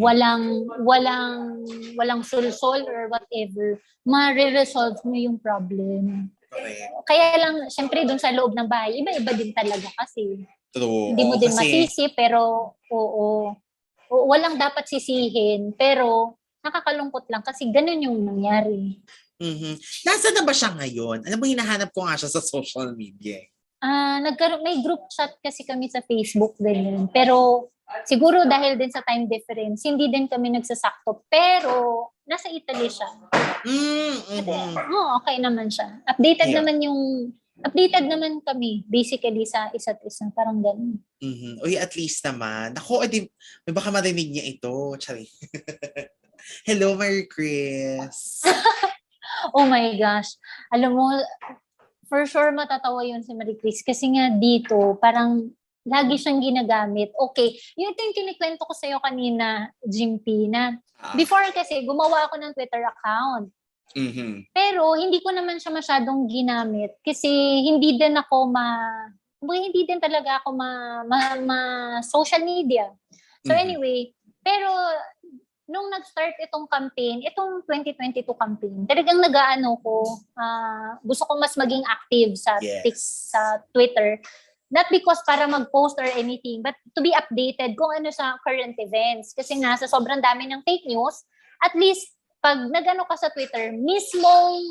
Walang sulsol or whatever. Ma-resolve mo yung problem. Correct. Kaya lang, syempre, dun sa loob ng bahay, iba-iba din talaga kasi. True. Hindi mo din kasi masisi, pero oo. Walang dapat sisihin, pero nakakalungkot lang kasi ganun yung nangyari. Mhm. Nasaan na ba siya ngayon? Alam mo, hinahanap ko nga siya sa social media. May group chat kasi kami sa Facebook, ganyan. Pero siguro dahil din sa time difference, hindi din kami nagsasakto. Pero nasa Italy siya. Okay naman siya. Updated naman kami basically sa isa't isa. Parang ganun. Mhm. Uy, at least naman. Ako, edi, may baka marinig niya ito. Chari. Hello, Mary Chris. Oh my gosh. Alam mo, for sure matatawa yun si Marie Chris. Kasi nga dito, parang lagi siyang ginagamit. Okay, yun ito yung kinikwento ko sa'yo kanina, Jimpy, na before kasi gumawa ako ng Twitter account. Mhm. Pero hindi ko naman siya masyadong ginamit kasi hindi din talaga ako social media. So anyway, pero nung nag-start itong campaign, itong 2022 campaign, talagang gusto ko mas maging active sa Twitter. Not because para mag-post or anything, but to be updated kung ano sa current events. Kasi nga, sa sobrang dami ng fake news, at least, pag nag-ano ka sa Twitter, mismong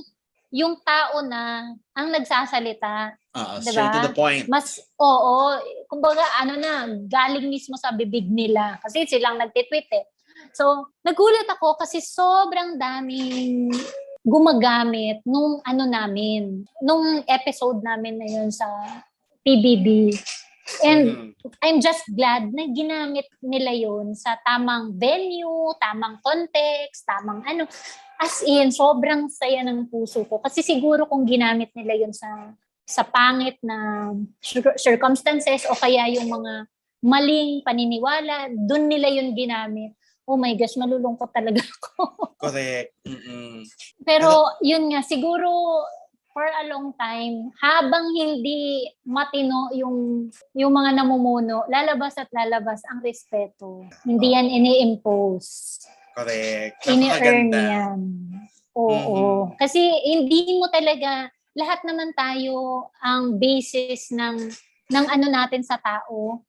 yung tao na ang nagsasalita. Straight to the point. Kumbaga, galing mismo sa bibig nila. Kasi silang nagtitweet eh. So, nagulat ako kasi sobrang daming gumagamit nung episode namin na yun sa PBB. And I'm just glad na ginamit nila yun sa tamang venue, tamang context, tamang ano. As in, sobrang saya ng puso ko. Kasi siguro kung ginamit nila yun sa pangit na circumstances o kaya yung mga maling paniniwala, dun nila yun ginamit. Oh my gosh, malulungkot talaga ako. Correct. Mm-mm. Pero yun nga, siguro for a long time, habang hindi matino yung mga namumuno, lalabas at lalabas ang respeto. Hindi yan ini-impose. Correct. Ini-earn Napakaganda. yan. Oo. Kasi hindi mo talaga, lahat naman tayo ang basis ng natin sa tao.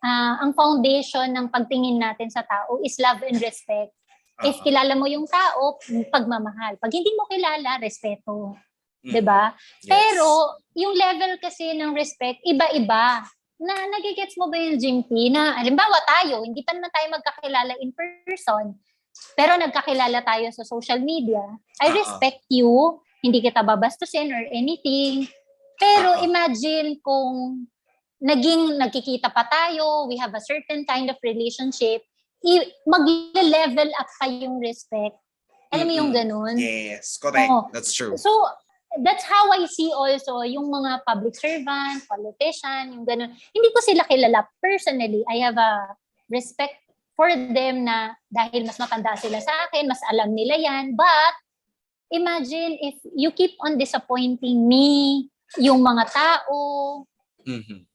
Ang foundation ng pagtingin natin sa tao is love and respect. If kilala mo yung tao, pagmamahal. Pag hindi mo kilala, respeto. 'di ba? Yes. Pero yung level kasi ng respect iba-iba. Na nagigets mo ba yung Jimpy na halimbawa tayo, hindi pa naman tayo magkakilala in person, pero nagkakilala tayo sa social media. I respect you, hindi kita babastusin or anything. Pero imagine kung nagkikita pa tayo, we have a certain kind of relationship, mag-level up pa yung respect. Alam mo yung ganun? Yes, correct. Oo. That's true. So, that's how I see also yung mga public servant, politician, yung ganun. Hindi ko sila kilala personally. I have a respect for them na dahil mas matanda sila sa akin, mas alam nila yan. But, imagine if you keep on disappointing me, yung mga tao,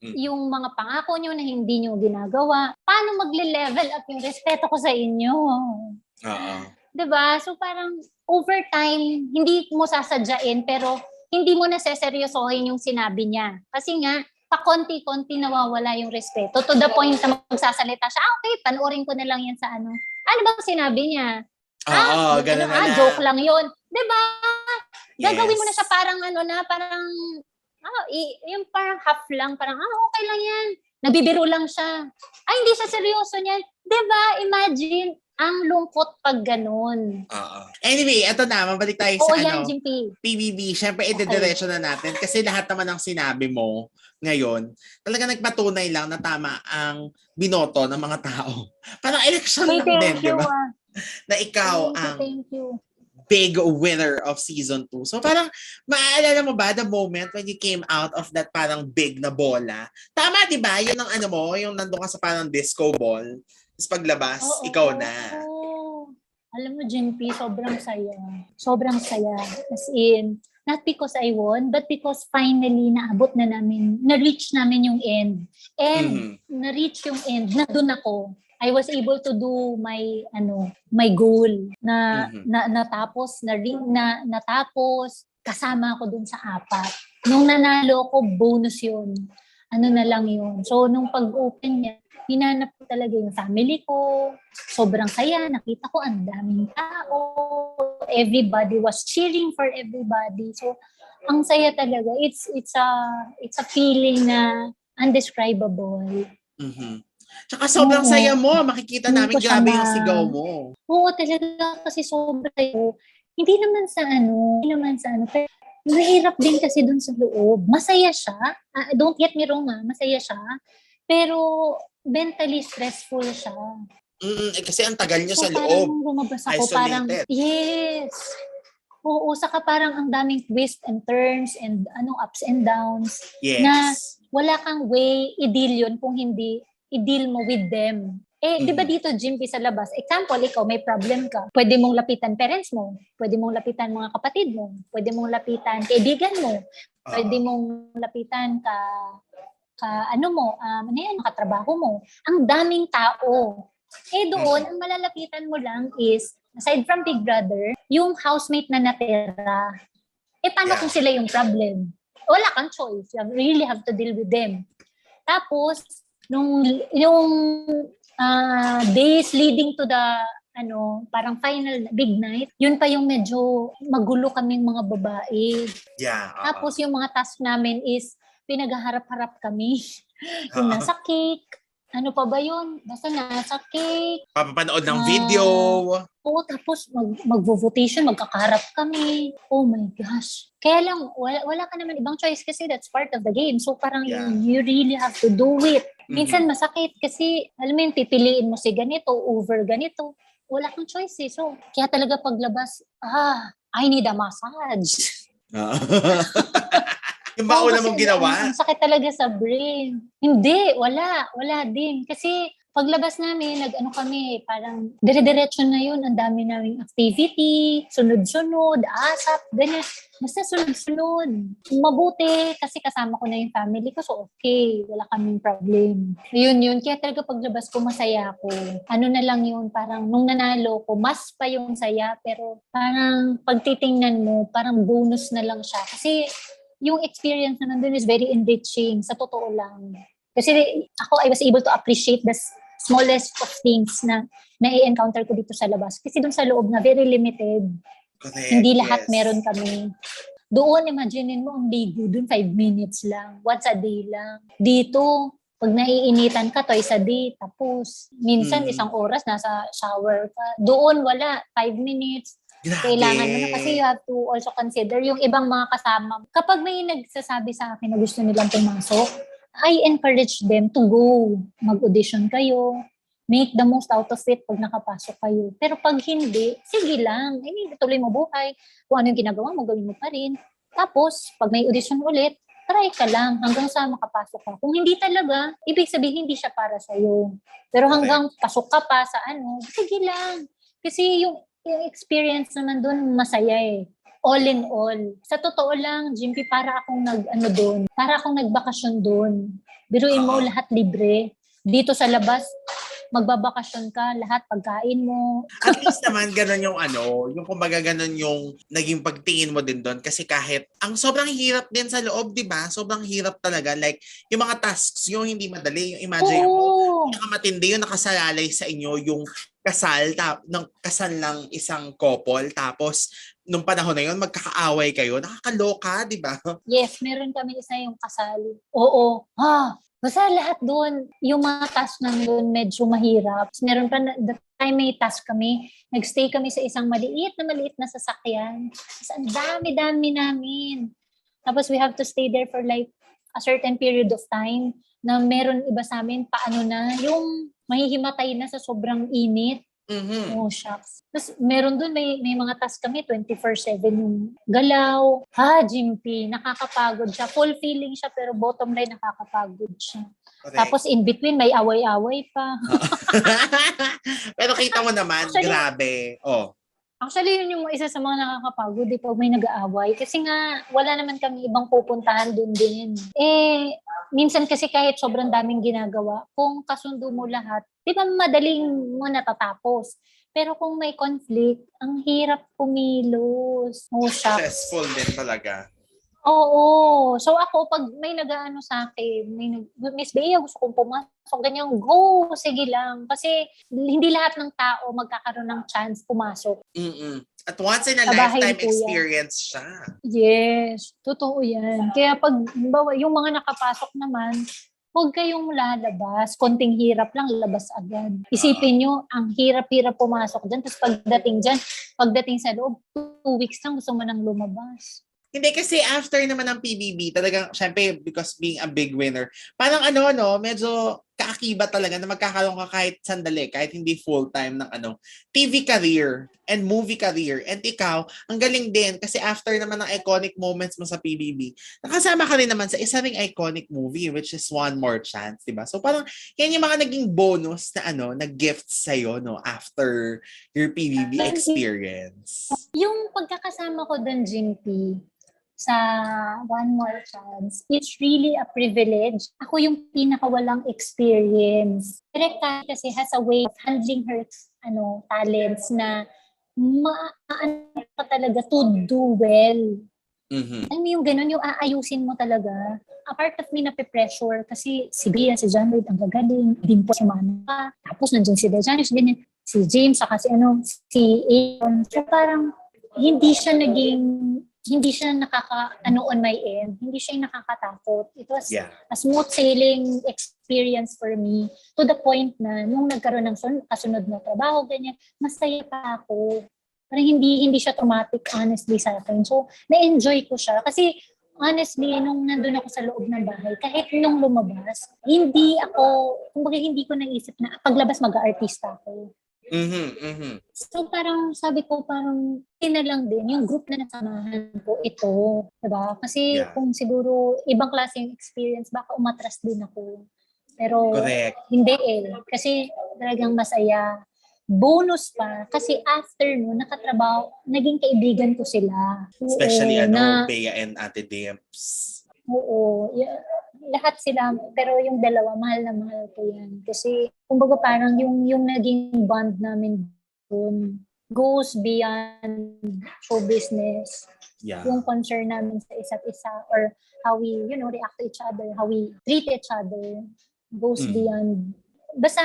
yung mga pangako nyo na hindi nyo ginagawa, paano magle-level up yung respeto ko sa inyo? Diba? So parang over time, hindi mo sasadyain pero hindi mo naseseryosohin yung sinabi niya. Kasi nga, pakonti-konti nawawala yung respeto. To the point na magsasalita siya, okay, panoorin ko na lang yan sa ano. Ano bang sinabi niya? Ganun na joke lang yun. Diba? Gagawin mo na siya parang parang, yung parang half lang, parang, okay lang yan. Nagbibiro lang siya. Hindi siya seryoso niyan. Diba? Imagine, ang lungkot pag ganun. Anyway, eto na, mabalik tayo sa PBB. Siyempre, idediretso na natin kasi lahat naman ng sinabi mo ngayon, talaga nagpatunay lang na tama ang binoto ng mga tao. Parang election lang din, di ba? Na ikaw ang big winner of season 2. So parang, maaalala mo ba the moment when you came out of that parang big na bola? Tama, di ba? Yun ang yung nandun ka sa parang disco ball. Tapos paglabas, ikaw na. Alam mo, Jimpy, sobrang saya. Sobrang saya. As in, not because I won, but because finally na-reach namin yung end. And na-reach yung end, na doon ako. I was able to do my goal na natapos kasama ako dun sa 4. Nung nanalo ko, bonus yun. Na lang yun. So, nung pag-open niya, hinanap ko talaga yung family ko. Sobrang saya. Nakita ko ang daming tao. Everybody was cheering for everybody. So, ang saya talaga. It's a feeling na undescribable. Tsaka sobrang saya mo. Makikita namin grabe yung sigaw mo. Oo, talaga kasi sobrang saya. Hindi naman sa ano. Pero mahirap din kasi dun sa loob. Masaya siya. Don't get me wrong masaya siya. Pero mentally stressful siya. Kasi ang tagal nyo sa loob. Parang lumabas ako, isolated. Yes. Oo, saka parang ang daming twists and turns and ups and downs. Yes. Na wala kang way i-deal yun kung hindi i-deal mo with them. Di ba dito, Jimpy, sa labas, example, ikaw may problem ka. Pwede mong lapitan parents mo. Pwede mong lapitan mga kapatid mo. Pwede mong lapitan kaibigan mo. Pwede mong lapitan katrabaho mo. Ang daming tao. Doon, ang malalapitan mo lang is, aside from Big Brother, yung housemate na natira. Paano kung sila yung problem? Wala kang choice. You really have to deal with them. Tapos, yung days leading to the parang final big night, yun pa yung medyo magulo kaming mga babae. Yeah. Tapos yung mga task namin is pinaghaharap-harap kami. Yung nasa cake. Ano pa ba yun? Basta nasa cake. Papapanood ng video. Oo, tapos mag-votation, magkakaharap kami. Oh my gosh. Kaya lang, wala ka naman ibang choice kasi that's part of the game. So parang you really have to do it. Minsan masakit kasi, alam mo yun, pipiliin mo si ganito, over ganito. Wala kang choice eh. So, kaya talaga paglabas, I need a massage. Yung bauna mong ginawa? Ang sakit talaga sa brain. Hindi, wala din. Kasi paglabas namin, kami, parang dire-diretso na yun. Ang dami naming activity, sunod-sunod, asap, ganyan. Basta sunod-sunod. Mabuti kasi kasama ko na yung family ko. So okay, wala kaming problem. Yun. Kaya talaga paglabas ko, masaya ako. Na lang yun, parang nung nanalo ko, mas pa yung saya. Pero parang pagtitingnan mo, parang bonus na lang siya. Kasi yung experience na nandun is very enriching, sa totoo lang. Kasi I was able to appreciate the smallest of things na i-encounter ko dito sa labas. Kasi dun sa loob na very limited. Correct, Hindi lahat meron kami. Doon, imaginein mo, ang ligo doon, 5 minutes lang. Once a day lang. Dito, pag naiinitan ka, twice a day. Tapos, minsan, isang oras, nasa shower ka. Doon, wala. 5 minutes. Kailangan mo na kasi you have to also consider yung ibang mga kasama. Kapag may nagsasabi sa akin na gusto nilang pumasok, I encourage them to go. Mag-audition kayo. Make the most out of it pag nakapasok kayo. Pero pag hindi, sige lang. I mean, tuloy mo buhay. Kung ano yung ginagawa mo, gawin mo pa rin. Tapos, pag may audition ulit, try ka lang hanggang sa makapasok ka. Kung hindi talaga, ibig sabihin hindi siya para sa'yo. Pero hanggang pasok ka pa sa sige lang. Kasi yung experience naman doon, masaya eh. All in all. Sa totoo lang, Jimpy, para akong nagbakasyon doon. Biruin mo, lahat libre. Dito sa labas, magbabakasyon ka, lahat pagkain mo. At least naman ganun yung kumbaga ganun yung naging pagtingin mo din doon kasi kahit ang sobrang hirap din sa loob, 'di ba? Sobrang hirap talaga, like yung mga tasks yung hindi madali, yung imagine mo, pinakamatindi yung nakasalalay sa inyo yung kasal ng isang couple tapos nung panahon na yun magkakaaway kayo, nakakaloka, 'di ba? Yes, meron kami isa yung kasal. Oo. Basta lahat doon, yung mga task namin doon medyo mahirap. Meron pa, the time may task kami, nagstay kami sa isang maliit na sasakyan. Tapos ang dami-dami namin. Tapos we have to stay there for like a certain period of time na meron iba sa amin, paano na, yung mahihimatay na sa sobrang init. Mm-hmm. Oh, shucks. Tapos meron doon, may mga task kami, 24/7 yung galaw. Jimpy, nakakapagod siya. Fulfilling siya, pero bottom line, nakakapagod siya. Okay. Tapos in between, may away-away pa. Pero kita mo naman, actually, grabe. Actually, yun yung isa sa mga nakakapagod pag may nag-aaway. Kasi nga, wala naman kami ibang pupuntahan doon din. Minsan kasi kahit sobrang daming ginagawa, kung kasundo mo lahat, di ba madaling mo natatapos. Pero kung may conflict, ang hirap kumilos. Stressful din talaga. Oo. So ako, pag may nag-aano sa akin, Miss Bea, gusto kong pumasok, ganyan, go, sige lang. Kasi hindi lahat ng tao magkakaroon ng chance pumasok. Mm-mm. At once in a lifetime experience siya. Yes, totoo yan. Kaya pag yung mga nakapasok naman, huwag kayong lalabas. Konting hirap lang, labas agad. Isipin nyo, ang hirap-hirap pumasok dyan. Tapos pagdating sa loob, 2 weeks lang gusto mo nang lumabas. Hindi kasi after naman ng PBB, talagang, syempre, because being a big winner, parang medyo kaakibat talaga na magkakaroon ka kahit sandali, kahit hindi full-time ng TV career and movie career. And ikaw, ang galing din kasi after naman ng iconic moments mo sa PBB, nakasama ka rin naman sa isa ring iconic movie which is One More Chance, diba? So parang yan yung mga naging bonus na na gifts sa'yo after your PBB experience. Yung pagkakasama ko dun, Jimpy, sa One More Chance, it's really a privilege. Ako yung pinakawalang experience. Direkta kasi has a way of handling her talents na maano ka talaga to do well. Mm-hmm. Alam mo yung ganun, yung aayusin mo talaga. A part of me nape-pressure kasi si Bea, si John Lloyd, ang gagaling. Din po si Mana. Tapos nandiyan si Dejanis, ganyan. Si James, saka si Aaron. So parang hindi siya on my end. Hindi siya nakakatakot. It was a smooth sailing experience for me to the point na nung nagkaroon ng kasunod na trabaho, ganyan, masaya pa ako. Parang hindi siya traumatic, honestly, sa akin. So, na-enjoy ko siya. Kasi, honestly, nung nandun ako sa loob ng bahay, kahit nung lumabas, hindi ko naisip na paglabas mag-aartista ako. Mm-hmm. So parang sabi ko, parang na lang din yung group na nasamahan ko ito, diba? Kasi kung siguro ibang klase yung experience, baka umatras din ako. Pero hindi kasi talagang masaya. Bonus pa, kasi after nakatrabaho, naging kaibigan ko sila. Especially Bea and Ate Dimps. Oo. Lahat sila, pero yung dalawa, mahal na mahal ko yan. Kasi, kumbaga parang yung naging bond namin doon goes beyond show business. Yeah. Yung concern namin sa isa't isa or how we, react to each other, how we treat each other goes beyond. Basta,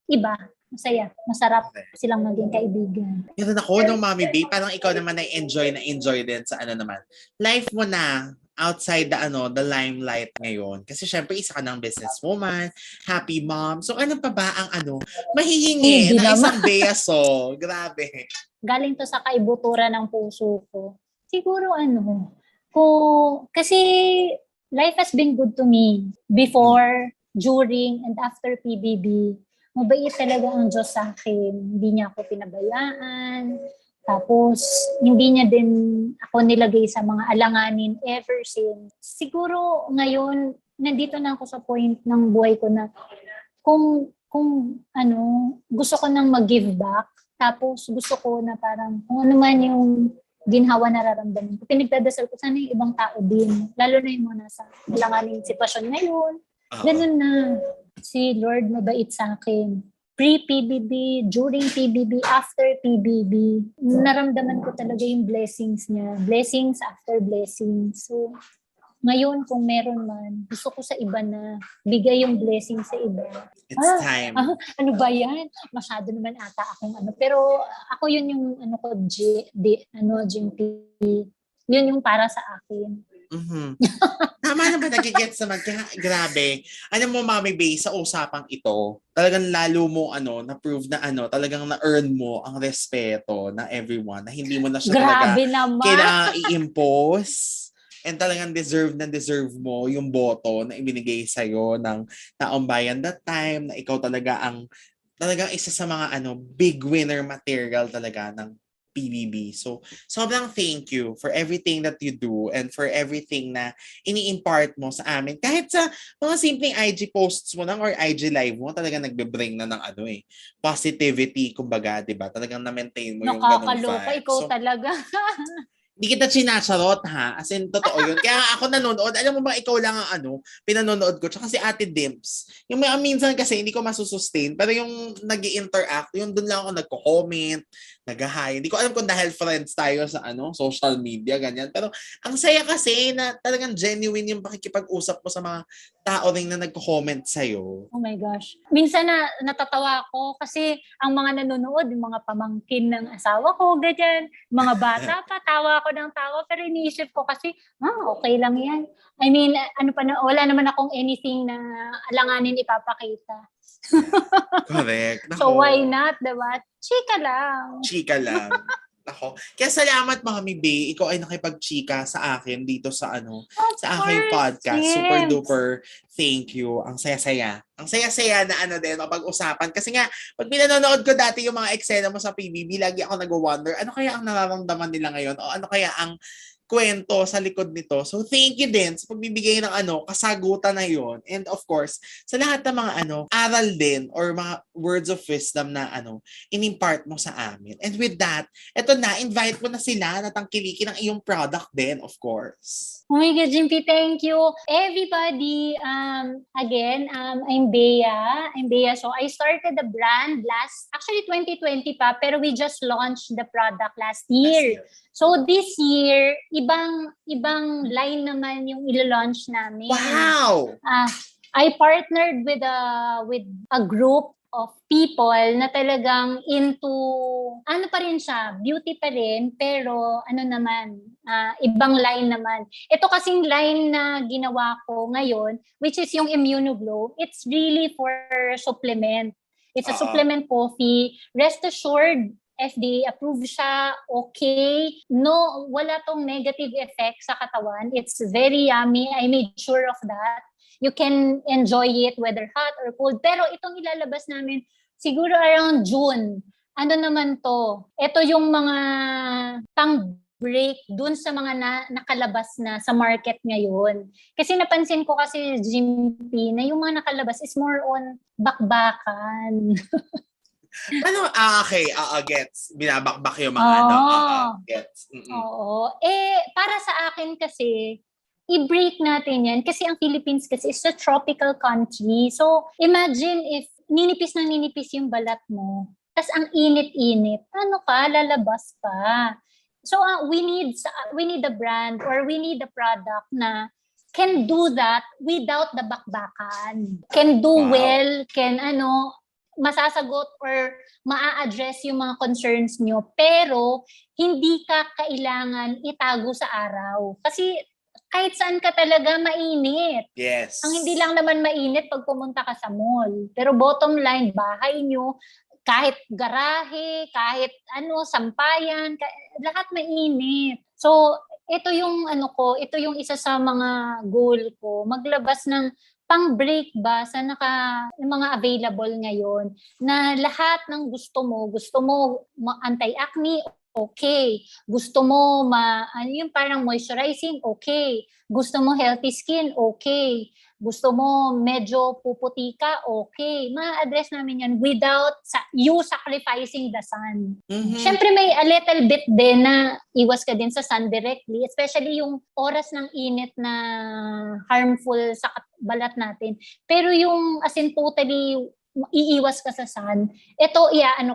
iba. Masaya. Masarap silang maging kaibigan. Meron ako nung Mommy Bay, parang ikaw naman ay enjoy din sa ano naman. Life mo na outside the limelight ngayon. Kasi syempre isa ka ng businesswoman, happy mom. So ano pa ba ang mahihingi Hindi ng naman. isang beso? Grabe. Galing to sa kaibutura ng puso ko. Siguro kasi life has been good to me before, during, and after PBB. Mabait talaga ang Diyos sa akin. Hindi niya ako pinabayaan. Tapos, hindi niya din ako nilagay sa mga alanganin ever since. Siguro ngayon, nandito na ako sa point ng buhay ko na kung gusto ko nang mag-give back, tapos gusto ko na parang kung ano man yung ginhawa nararamdaman ko, pinagdadasal ko sana yung ibang tao din. Lalo na yung mga nasa alanganing sitwasyon ngayon. Ganun na. Si Lord mabait sa akin. Pre-PBB, during PBB, after PBB, naramdaman ko talaga yung blessings niya. Blessings after blessings. So, ngayon kung meron man, gusto ko sa iba na bigay yung blessing sa iba. It's time. Ano ba yan? Masyado naman ata akong Pero ako yun yung GMP. Yun yung para sa akin. Mm-hmm. Tama naman, nagigets naman. Kaya, grabe. Alam mo, Mommy Bay, sa usapang ito, talagang lalo mo, na-prove na, talagang na-earn mo ang respeto ng everyone, na hindi mo na siya Grabe talaga naman. kailangan i-impose. And talagang deserve mo yung boto na ibinigay sa'yo ng taong bayan that time, na ikaw talagang isa sa mga, big winner material talaga ng PBB. So, sobrang thank you for everything that you do and for everything na ini-impart mo sa amin. Kahit sa mga simpleng IG posts mo lang or IG live mo, talagang nagbe-bring na ng positivity, kumbaga, di ba? Talagang na-maintain mo yung ganung Nakakaloka, vibe. ikaw So, talaga. Hindi kita chinacharot, ha? As in, totoo yun. Kaya ako nanonood. Alam mo ba, ikaw lang ang pinanonood ko. Tsaka si Ate Dimps. Yung minsan kasi hindi ko masusustain. Pero yung nag-i-interact, yung doon lang ako nagko-comment, nag-hi. Hindi ko alam kung dahil friends tayo sa social media, ganyan. Pero ang saya kasi na talagang genuine yung pakikipag-usap mo sa mga tao rin na nagko-comment sa'yo. Oh my gosh. Minsan natatawa ako kasi ang mga nanonood, yung mga pamangkin ng asawa ko, ganyan. Mga bata pa, tawa ako ng tawa. Pero iniisip ko kasi, okay lang yan. I mean, wala naman akong anything na alanganin ipapakita. Correct. So why not, diba? Chika lang. Chika lang. Ako. Kaya salamat, Mommy Bay. Ikaw ay nakipag-chika sa akin dito sa sa aking podcast. Yes. Super duper thank you. Ang saya-saya. Ang saya-saya na din mapag-usapan. Kasi nga, pag pinanonood ko dati yung mga eksena mo sa PBB, lagi ako nag-wonder, ano kaya ang nararamdaman nila ngayon? O ano kaya ang kwento sa likod nito. So, thank you din sa pagbibigay ng kasagutan na yon. And of course, sa lahat ng mga aral din or mga words of wisdom na in-impart mo sa amin. And with that, eto na, invite mo na sila na tangkilikin ang iyong product din, of course. Oh my God, Jimpy, thank you. Everybody, again, I'm Bea. So, I started the brand actually 2020 pa, pero we just launched the product last year. So, this year, ibang line naman yung ilo-launch namin. Wow! I partnered with a group of people na talagang into, pa rin siya, beauty pa rin, pero ibang line naman. Ito kasing line na ginawa ko ngayon, which is yung Immunoglow, it's really for supplement. It's a supplement coffee. Rest assured, FDA approved siya, okay. No, wala tong negative effect sa katawan. It's very yummy. I made sure of that. You can enjoy it whether hot or cold. Pero itong ilalabas namin siguro around June. Ano naman to? Ito yung mga pang-break dun sa mga nakalabas na sa market ngayon. Kasi napansin ko kasi, Jimpy, na yung mga nakalabas is more on bakbakan. Okay, gets. Binabakbak yung mga gets. Oo. Para sa akin kasi, i-break natin yan kasi ang Philippines kasi is a tropical country. So, imagine if ninipis yung balat mo, tas ang init-init, lalabas pa. So, we need the brand or we need the product na can do that without the bakbakan. Can do well, can masasagot or maa-address yung mga concerns nyo, pero hindi ka kailangan itago sa araw. Kasi kahit saan ka talaga mainit. Yes. Ang hindi lang naman mainit pag pumunta ka sa mall. Pero bottom line, bahay nyo, kahit garahe, kahit sampayan, lahat mainit. So, ito yung ito yung isa sa mga goal ko, maglabas ng pang-break ba sa yung mga available ngayon na lahat ng gusto mo anti-acne, okay. Gusto mo yung parang moisturizing, okay. Gusto mo healthy skin, okay. Gusto mo medyo puputi ka, okay. Ma-address namin yan without you sacrificing the sun. Mhm. Siyempre may a little bit din na iwas ka din sa sun directly, especially yung oras ng init na harmful sa balat natin. Pero yung as in totally iiwas ka sa sun, ito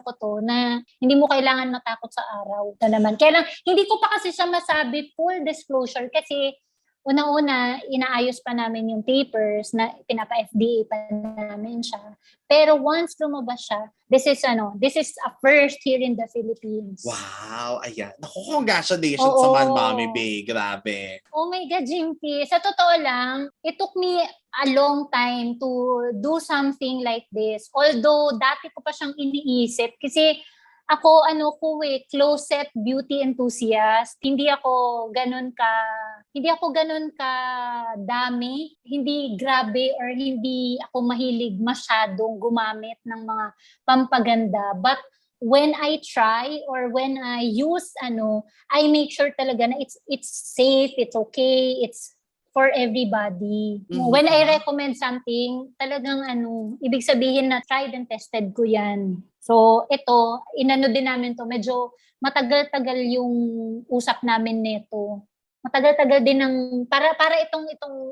ko to na hindi mo kailangan matakot sa araw na naman. Kaya lang, hindi ko pa kasi siya masabi full disclosure kasi una-una, inaayos pa namin yung papers na pinapa-FDA pa namin siya. Pero once lumabas siya, this is a first here in the Philippines. Wow, ayan. Naku, congratulations sa Mami Bay. Grabe. Oh my God, Jimpy. Sa totoo lang, it took me a long time to do something like this. Although, dati ko pa siyang iniisip kasi ako, closet beauty enthusiast. Hindi ako ganun ka dami, hindi grabe or hindi ako mahilig masyadong gumamit ng mga pampaganda. But when I try or when I use I make sure talaga na it's safe, it's okay, it's for everybody. Mhm. When I recommend something, talagang ibig sabihin na tried and tested ko yan. So, ito, din namin to. Medyo matagal-tagal yung usap namin nito. Matagal-tagal din para itong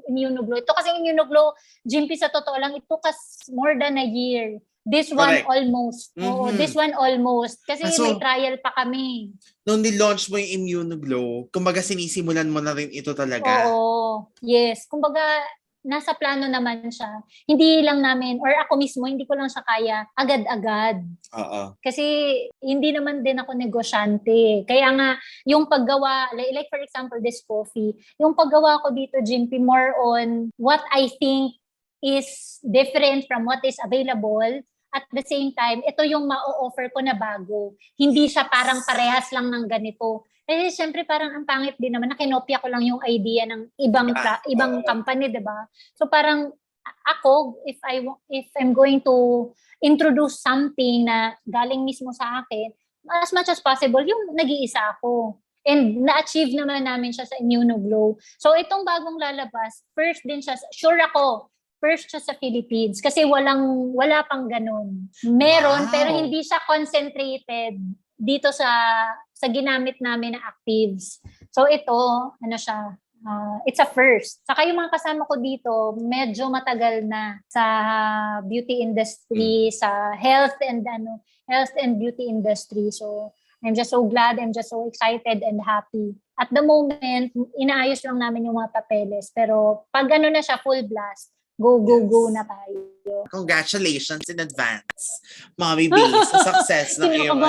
Immunoglow. Ito kasi Immunoglow, Jimpy, sa totoo lang, it took us more than a year. This Correct. one almost. Mhm. Oo, this one almost. Kasi So, may trial pa kami. Nung nilaunch mo yung Immunoglow, kumbaga sinisimulan mo na rin ito talaga. Oo. Yes. Kumbaga, nasa plano naman siya. Hindi lang namin, or ako mismo, hindi ko lang siya kaya agad-agad. Oo. Kasi hindi naman din ako negosyante. Kaya nga, yung paggawa, like for example, this coffee, yung paggawa ko dito, Jimpy, more on what I think is different from what is available. At the same time, ito yung ma-offer ko na bago. Hindi siya parang parehas lang ng ganito. Eh, syempre parang ang pangit din naman, nakinopya ko lang yung idea ng ibang company, di ba? So parang ako, if I'm going to introduce something na galing mismo sa akin, as much as possible, yung nag-iisa ako. And na-achieve naman namin siya sa Immunoglow. So itong bagong lalabas, first din siya, sure ako, first siya sa Philippines kasi wala pang ganun. Meron, Wow. pero hindi siya concentrated dito sa ginamit namin na actives. So ito, siya, it's a first. Saka yung mga kasama ko dito, medyo matagal na sa beauty industry, sa health and beauty industry. So I'm just so glad, I'm just so excited and happy. At the moment, inaayos lang namin yung mga papeles. Pero pag na siya, full blast, go na tayo. Congratulations in advance, Mommy B, sa success ng iyong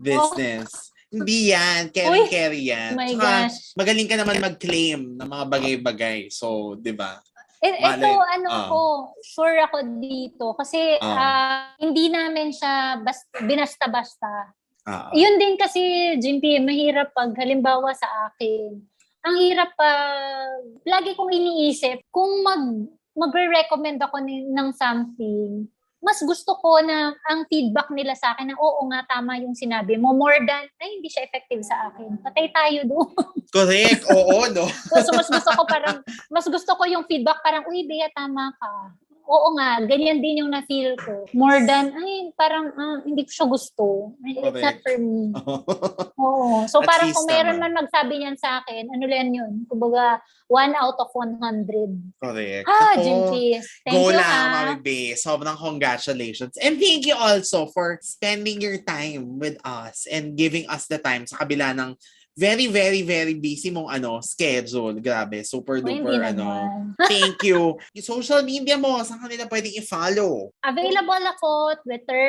business. Hindi yan. Carry yan. Oh my Tsaka, gosh. magaling ka naman mag-claim ng mga bagay-bagay. So, di ba? Ito, sure ako dito. Kasi hindi namin siya binasta-basta. Yun din kasi, Jimpy, mahirap pag halimbawa sa akin. Ang hirap lagi kong iniisip, kung magre-recommend ako ng something, mas gusto ko na ang feedback nila sa akin na oo nga, tama yung sinabi mo, more than, ay, hindi siya effective sa akin. Patay tayo doon. Correct, oo, no? So, mas gusto ko yung feedback parang, uy, Bea, tama ka. Oo nga, ganyan din yung na-feel ko. More than, ay, parang, hindi ko siya gusto. It's not for me. Oo. So, At parang least kung meron naman. man magsabi niyan sa akin, ano lang yun? Kumbaga, 1 out of 100. Correct. Jimpy. Thank Go you, lang, Mami B. Sobrang congratulations. And thank you also for spending your time with us and giving us the time sa kabila ng very, very, very busy mong schedule. Grabe, super Hindi duper naman. Thank you. Yung social media mo, saan kanila pwedeng i-follow? Available ako, Twitter,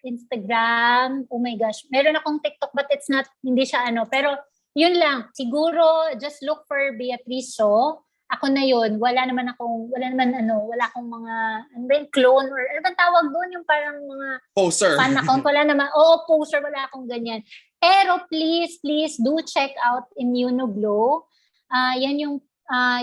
Instagram, oh my gosh. Meron akong TikTok but hindi siya pero yun lang. Siguro, just look for Beatrice So. Ako na yun. Wala akong mga, clone or ano bang tawag doon? Yung parang mga Poster. fan account. Wala naman. Oo, poster. Wala akong ganyan. Pero please do check out Immunoglow. Yan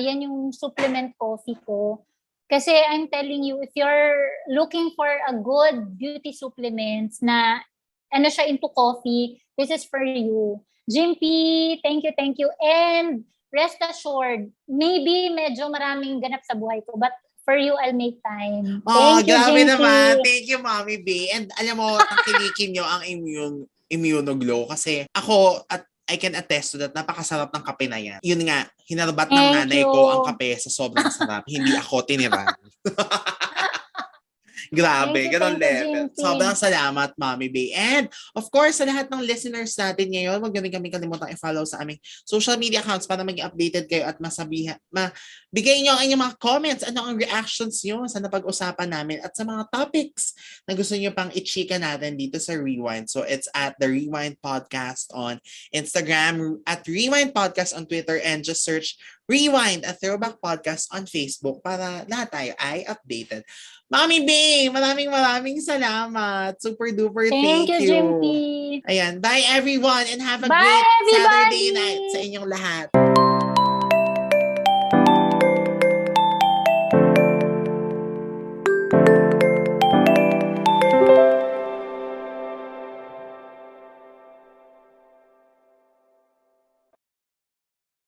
yung supplement coffee ko. Kasi I'm telling you, if you're looking for a good beauty supplements na siya into coffee, this is for you. Jimpy, thank you. And rest assured, maybe medyo maraming ganap sa buhay ko, but for you, I'll make time. Thank you, grabe Jimpy. naman. Thank you, Mommy B. And alam mo, tangkilikin nyo ang Immunoglow kasi ako at I can attest to that. Napakasarap ng kape na yan. Yun nga, hinarbat ng Thank nanay you. ko ang kape sa sobrang sarap. Hindi ako tiniran. Grabe, ganun level. Jimpy. Sobrang salamat, Mommy Bay. And, of course, sa lahat ng listeners natin ngayon, huwag nyo kami kalimutang i-follow sa aming social media accounts para maging updated kayo at bigay nyo ang inyong mga comments, ano ang reactions nyo sa napag-usapan namin at sa mga topics na gusto nyo pang i-chika natin dito sa Rewind. So, it's at The Rewind Podcast on Instagram, at Rewind Podcast on Twitter, and just search Rewind, a Throwback Podcast on Facebook para lahat tayo ay updated. Mommy Bay, maraming salamat. Super duper thank you. Jimpy. Ayan, bye everyone and have a Bye, great everybody. Saturday night sa inyong lahat.